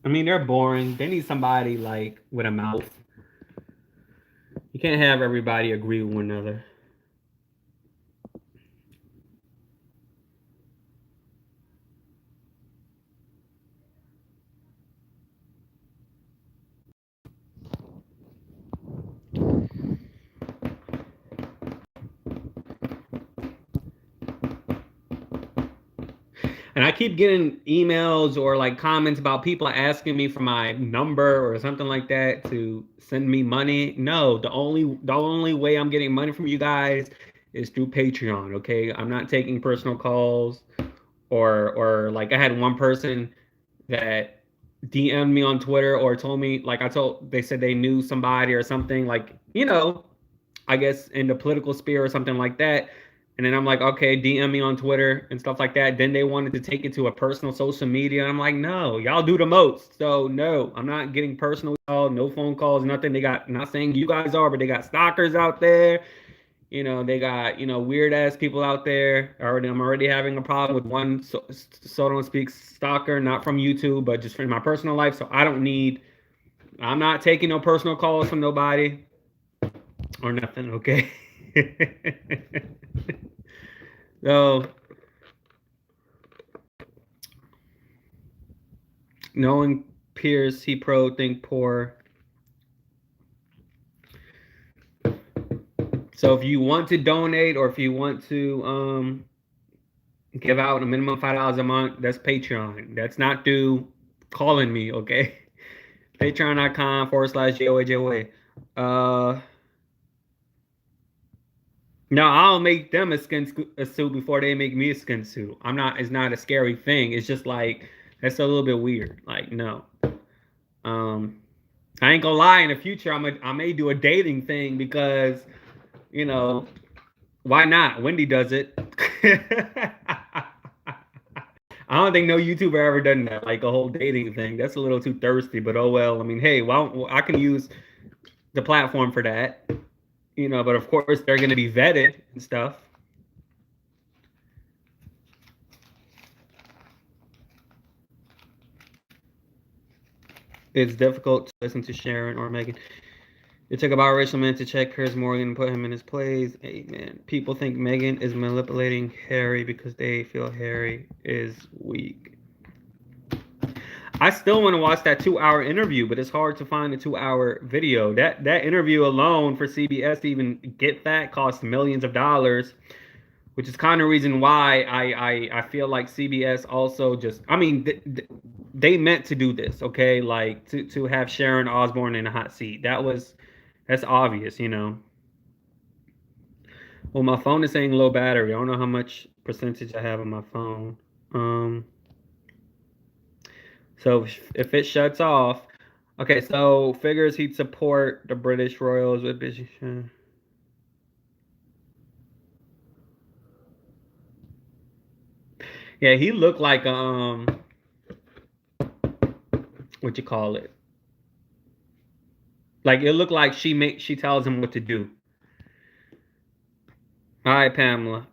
I mean, they're boring. They need somebody like with a mouth. You can't have everybody agree with one another. And I keep getting emails or like comments about people asking me for my number or something like that to send me money. No, the only way I'm getting money from you guys is through Patreon, okay? I'm not taking personal calls or like I had one person that DM'd me on Twitter or told me like they said they knew somebody or something like I guess in the political sphere or something like that. And then I'm like, okay, DM me on Twitter and stuff like that. Then they wanted to take it to a personal social media. And I'm like, no, y'all do the most. So no, I'm not getting personal with y'all, no phone calls, nothing. They got, not saying you guys are, but they got stalkers out there. They got, weird ass people out there. I'm already having a problem with one, so don't speak, stalker, not from YouTube, but just from my personal life. So I'm not taking no personal calls from nobody or nothing, okay? So, knowing peers he pro think poor. So if you want to donate or if you want to give out a minimum $5 a month, that's Patreon. That's not through calling me, okay? Patreon.com/JOAJOA. No, I'll make them a suit before they make me a skin suit. It's not a scary thing. It's just like, that's a little bit weird. Like, no. Um, I ain't gonna lie, in the future, I may do a dating thing because, you know, why not? Wendy does it. I don't think no YouTuber ever done that, like a whole dating thing. That's a little too thirsty, but oh well. I mean, hey, well, I can use the platform for that, but of course they're gonna be vetted and stuff. It's difficult to listen to Sharon or Megan. It took a biracial man to check Piers Morgan and put him in his place. Amen. People think Megan is manipulating Harry because they feel Harry is weak. I still want to watch that 2-hour interview, but it's hard to find a 2-hour video. That interview alone for CBS to even get that cost millions of dollars, which is kind of reason why I feel like CBS also just, I mean, they meant to do this, okay? Like to have Sharon Osbourne in a hot seat. That's obvious. Well, my phone is saying low battery. I don't know how much percentage I have on my phone. So if it shuts off, okay. So figures he'd support the British Royals with busy. Yeah, he looked like what you call it? Like it looked like she tells him what to do. All right, Pamela.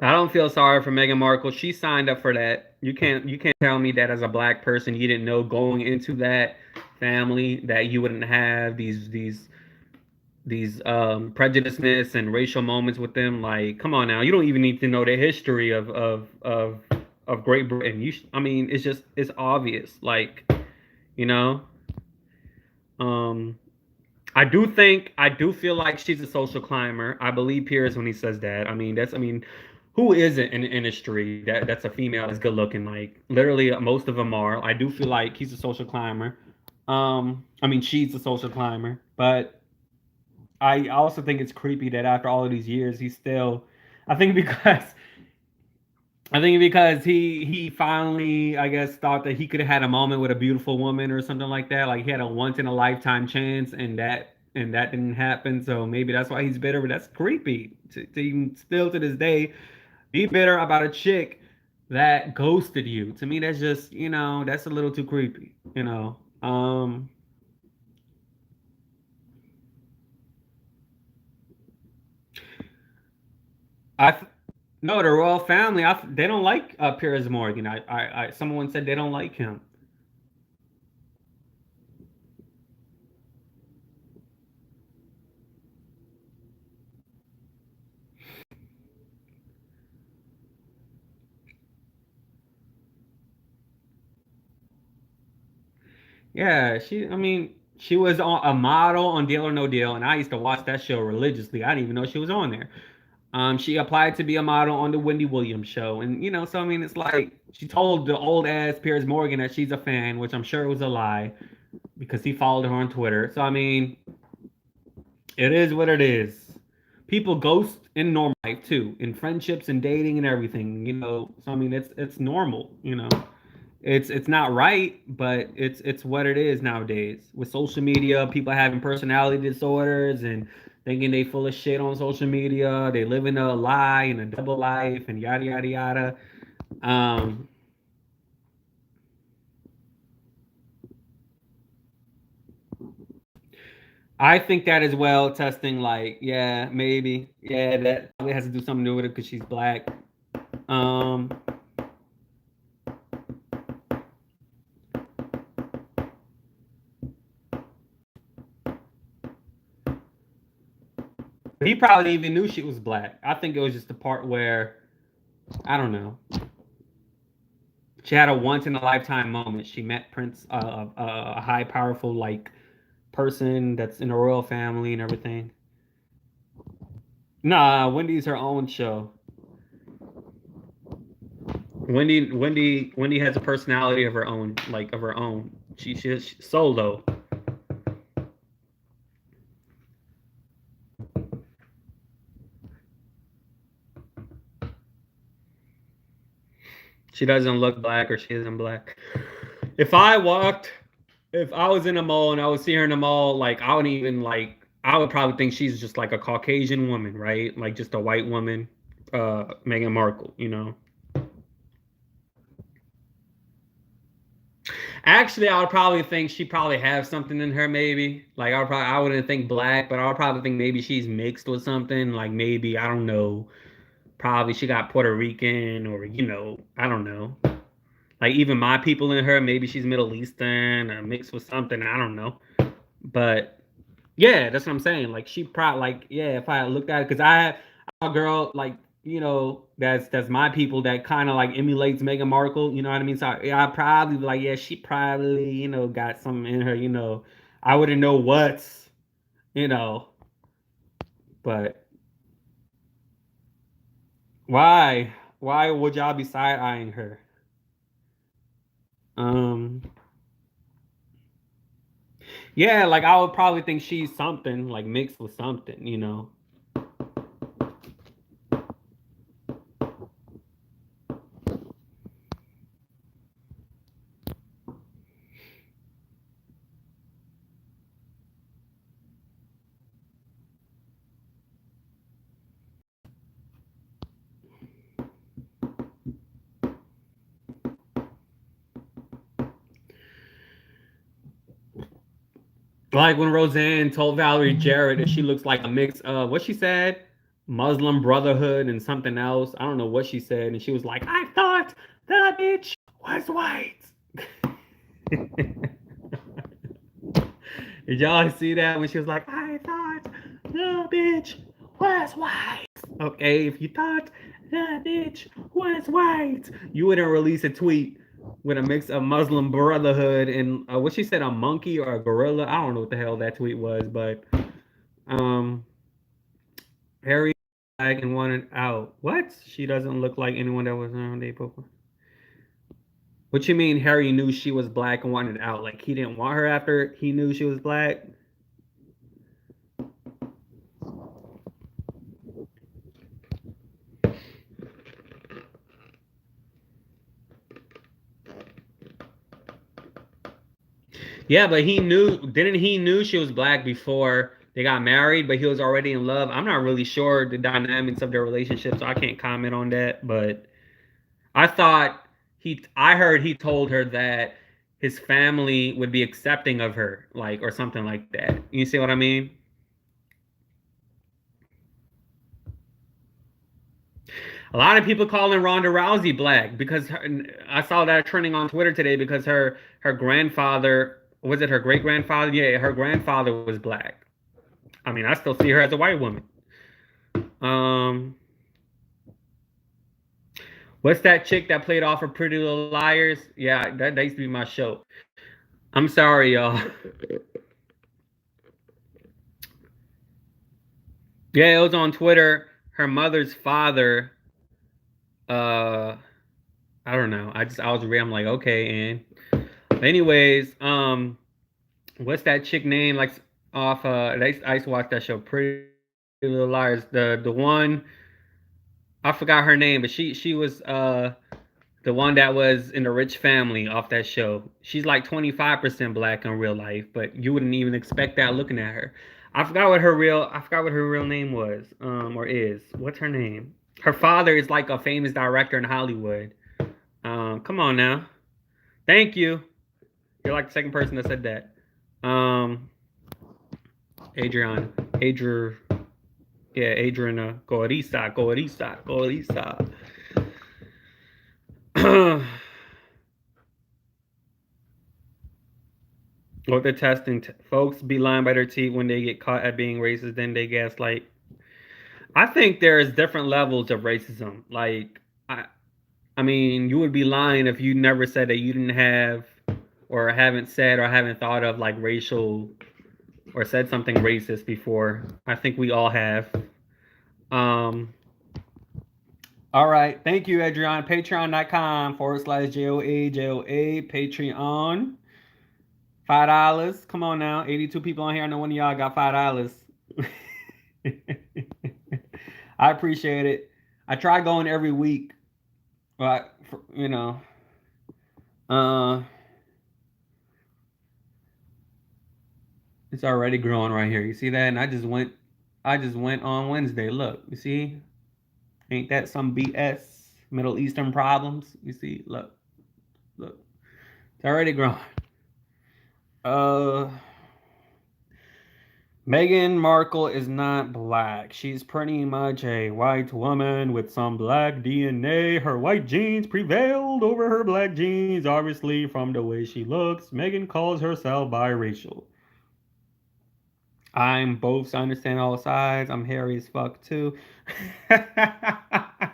I don't feel sorry for Meghan Markle. She signed up for that. You can't tell me that as a black person you didn't know going into that family that you wouldn't have these prejudiceness and racial moments with them. Like, come on now, you don't even need to know the history of Great Britain. I mean, it's obvious. Like, you know, um, I do feel like she's a social climber. I believe Piers when he says that. I mean, who isn't in the industry that's a female that's good looking? Like, literally, most of them are. I do feel like he's a social climber. I mean, she's a social climber, but I also think it's creepy that after all of these years, he's still. I think because I think because he finally, I guess, thought that he could have had a moment with a beautiful woman or something like that. Like he had a once in a lifetime chance, and that didn't happen. So maybe that's why he's bitter. But that's creepy to even still to this day be bitter about a chick that ghosted you. To me, that's just that's a little too creepy. I No, the royal family. They don't like Piers Morgan. Someone said they don't like him. Yeah, I mean, she was on a model on Deal or No Deal, and I used to watch that show religiously. I didn't even know she was on there. She applied to be a model on the Wendy Williams show, and so I mean, it's like she told the old ass Piers Morgan that she's a fan, which I'm sure was a lie because he followed her on Twitter. So I mean, it is what it is. People ghost in normal life too, in friendships and dating and everything. So I mean, it's normal. It's not right, but it's what it is nowadays. With social media, people having personality disorders and thinking they full of shit on social media. They live in a lie and a double life and yada yada yada. Um, I think that as well. Testing, like, yeah, maybe, yeah, that probably has to do something to do with it because she's black. Um, he probably even knew she was black. I think it was just the part where I don't know. She had a once in a lifetime moment. She met Prince, a high, powerful like person that's in a royal family and everything. Nah, Wendy's her own show. Wendy has a personality of her own, like of her own. She's solo. She doesn't look black or she isn't black. If I walked, if I was in a mall and I would see her in the mall, like I would even like I would probably think she's just like a Caucasian woman, right? Like just a white woman, Meghan Markle. Actually, I would probably think she probably has something in her, maybe. Like I wouldn't think black, but I would probably think maybe she's mixed with something. Like maybe I don't know. Probably she got Puerto Rican or I don't know. Like even my people in her, maybe she's Middle Eastern or mixed with something. I don't know. But yeah, that's what I'm saying. Like she probably like yeah. If I looked at it, because I have a girl like that's my people that kind of like emulates Meghan Markle. You know what I mean? So I probably be like yeah, she probably got something in her. I wouldn't know what's you know, but why would y'all be side eyeing her? Um, yeah, like I would probably think she's something like mixed with something. Like when Roseanne told Valerie Jarrett that she looks like a mix of what she said, Muslim Brotherhood and something else. I don't know what she said, and she was like, "I thought that bitch was white." Did y'all see that when she was like, "I thought the bitch was white"? Okay, if you thought the bitch was white, you wouldn't release a tweet with a mix of Muslim Brotherhood and what she said, a monkey or a gorilla. I don't know what the hell that tweet was, but um, Harry black and wanted out. What? She doesn't look like anyone that was on day before. What you mean Harry knew she was black and wanted out? Like he didn't want her after he knew she was black? Yeah, but he knew, didn't he knew she was black before they got married, but he was already in love. I'm not really sure the dynamics of their relationship, so I can't comment on that, but I heard he told her that his family would be accepting of her, like or something like that. You see what I mean? A lot of people calling Ronda Rousey black because I saw that trending on Twitter today because her grandfather, was it her great grandfather? Yeah, her grandfather was black. I mean, I still see her as a white woman. Um, what's that chick that played off of Pretty Little Liars? Yeah, that used to be my show. I'm sorry, y'all. Yeah, it was on Twitter. Her mother's father, uh, I don't know. I was reading. I'm like, okay, and anyways, what's that chick name? Like off I used to watch that show, Pretty Little Liars. The one I forgot her name, but she was the one that was in the rich family off that show. She's like 25% black in real life, but you wouldn't even expect that looking at her. I forgot what her real name was, or is. What's her name? Her father is like a famous director in Hollywood. Come on now. Thank you. You're like the second person that said that. Um, Adrian, Adrian, yeah, Adriana Corisa. What they're testing, folks be lying by their teeth when they get caught at being racist, then they gaslight. I think there's different levels of racism. Like, I mean, you would be lying if you never said that you didn't have, or haven't said, or haven't thought of like racial, or said something racist before. I think we all have. Um, all right. Thank you, Adrian. Patreon.com/JOA. Patreon. $5. Come on now. 82 people on here. I know one of y'all got $5. I appreciate it. I try going every week, but you know, uh, it's already growing right here. You see that? And I just went on Wednesday. Look, you see? Ain't that some BS? Middle Eastern problems. You see? Look, it's already growing. Uh. Meghan Markle is not black. She's pretty much a white woman with some black DNA. Her white genes prevailed over her black genes, obviously, from the way she looks. Meghan calls herself biracial. I'm both, so I understand all sides. I'm hairy as fuck, too. A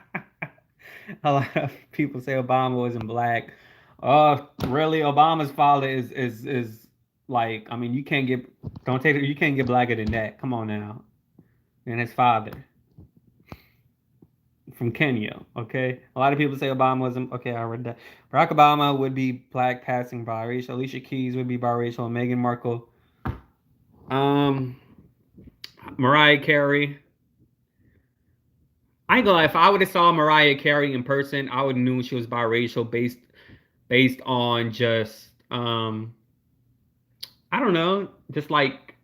lot of people say Obama wasn't black. Really, Obama's father is like, I mean, you can't get, don't take it, you can't get blacker than that. Come on now. And his father from Kenya. Okay, a lot of people say Obama wasn't. Okay, I read that. Barack Obama would be black, passing biracial. Alicia Keys would be biracial. And Meghan Markle. Um, Mariah Carey. I ain't gonna lie. If I would have saw Mariah Carey in person, I would have knew she was biracial based on just I don't know, just like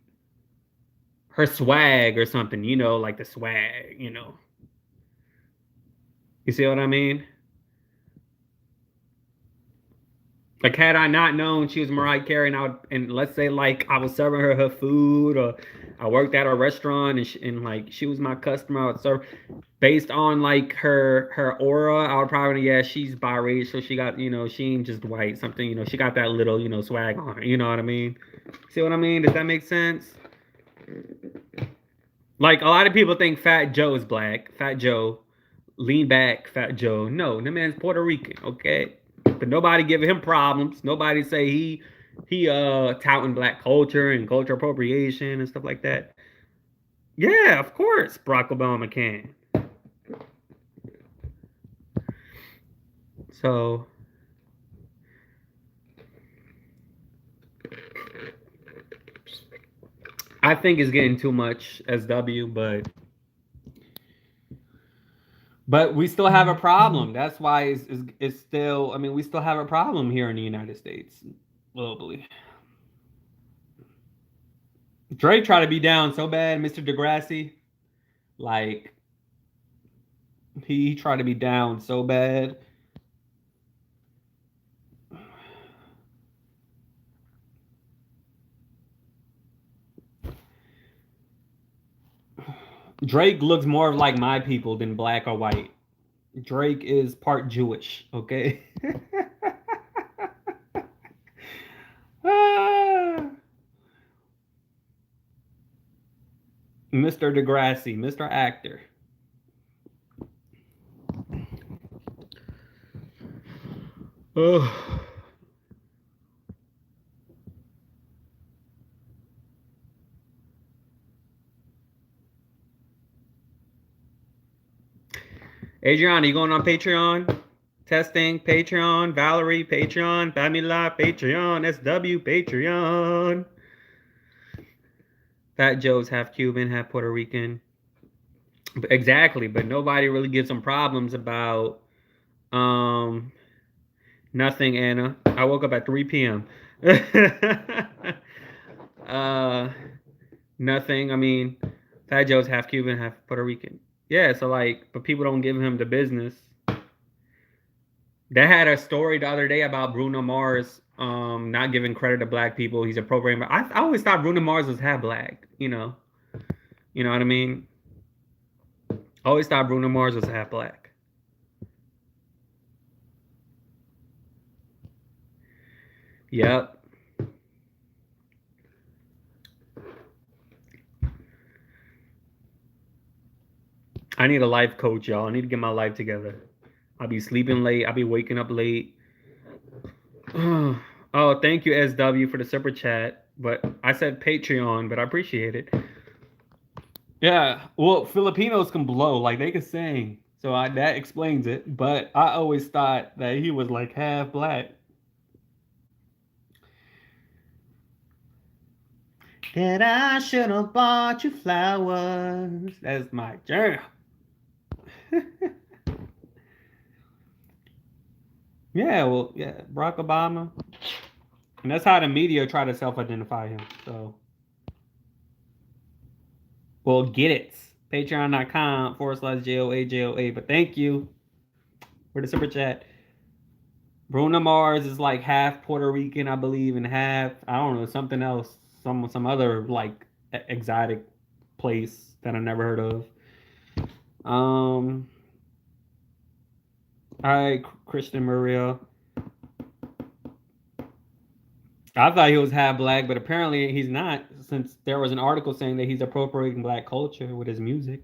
her swag or something. You know, like the swag. You know, you see what I mean? Like, had I not known she was Mariah Carey, and let's say like I was serving her food, or I worked at a restaurant, and like she was my customer, I would serve based on like her aura. I would probably, yeah, she's biracial. She got, she ain't just white. Something, she got that little, swag on her. You know what I mean? See what I mean? Does that make sense? Like, a lot of people think Fat Joe is black. Fat Joe, lean back, Fat Joe. No, the man's Puerto Rican. Okay. But nobody giving him problems. Nobody say he touting black culture and culture appropriation and stuff like that. Yeah, of course Barack Obama can. So I think it's getting too much SW, but we still have a problem. That's why it's still, I mean, we still have a problem here in the United States globally. Drake tried to be down so bad, Mr. Degrassi. Like, he tried to be down so bad. Drake looks more like my people than black or white. Drake is part Jewish, okay? Mr. Degrassi, Mr. Actor. Oh. Adriana, you going on Patreon? Testing, Patreon, Valerie, Patreon, Pamela, Patreon, SW, Patreon. Fat Joe's half Cuban, half Puerto Rican. Exactly, but nobody really gives them problems about nothing, Anna. I woke up at 3 p.m. uh nothing. I mean, Fat Joe's half Cuban, half Puerto Rican. Yeah, so like, but people don't give him the business. They had a story the other day about Bruno Mars not giving credit to black people. He's a programmer. I always thought Bruno Mars was half black, you know. You know what I mean? I always thought Bruno Mars was half black. Yep. I need a life coach, y'all. I need to get my life together. I'll be sleeping late. I'll be waking up late. Oh, thank you, SW, for the super chat. But I said Patreon, but I appreciate it. Yeah, well, Filipinos can blow, like they can sing. So that explains it. But I always thought that he was like half black. That I should have bought you flowers. That's my jam. Yeah, well, yeah, Barack Obama. And that's how the media try to self-identify him. So, well, get it. Patreon.com/JOA. But thank you for the super chat. Bruno Mars is like half Puerto Rican, I believe, and half, I don't know, something else, some other like exotic place that I never heard of. Hi, Christian Maria. I thought he was half black, but apparently he's not, since there was an article saying that he's appropriating black culture with his music.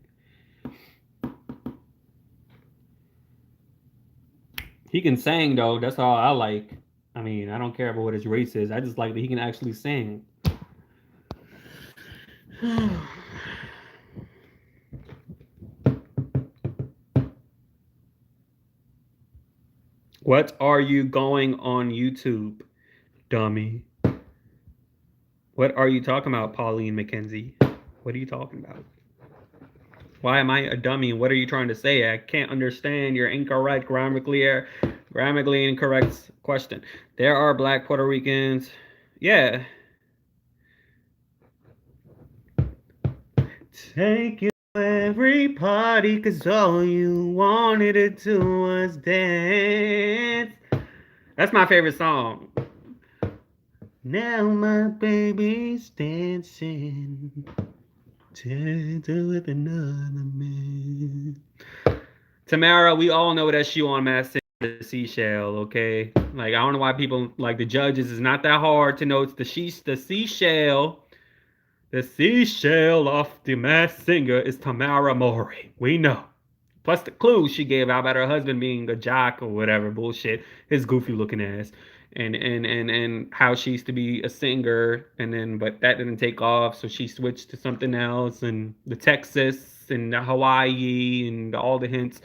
He can sing though. That's all I like. I mean, I don't care about what his race is. I just like that he can actually sing. What are you going on YouTube, dummy? What are you talking about, Pauline McKenzie? What are you talking about? Why am I a dummy? What are you trying to say? I can't understand your incorrect grammatically incorrect question. There are black Puerto Ricans. Yeah. Take you to every party, cause all you wanted to do was dance. That's my favorite song. Now my baby's dancing with another man. Tamara, we all know that she on Mass Singer, the seashell, okay? Like, I don't know why people, like, the judges, is not that hard to know it's the seashell. The seashell of the Masked Singer is Tamara Mowry. We know. Plus the clues she gave out about her husband being a jock or whatever bullshit, his goofy looking ass, and how she used to be a singer, and then but that didn't take off, so she switched to something else, and the Texas and the Hawaii and all the hints.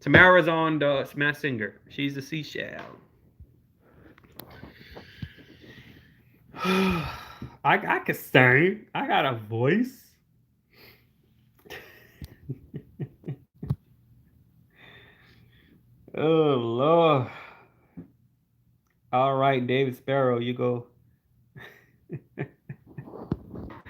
Tamara's on the Masked Singer. She's the seashell. I can sing. I got a voice. Oh Lord. All right, David Sparrow, you go.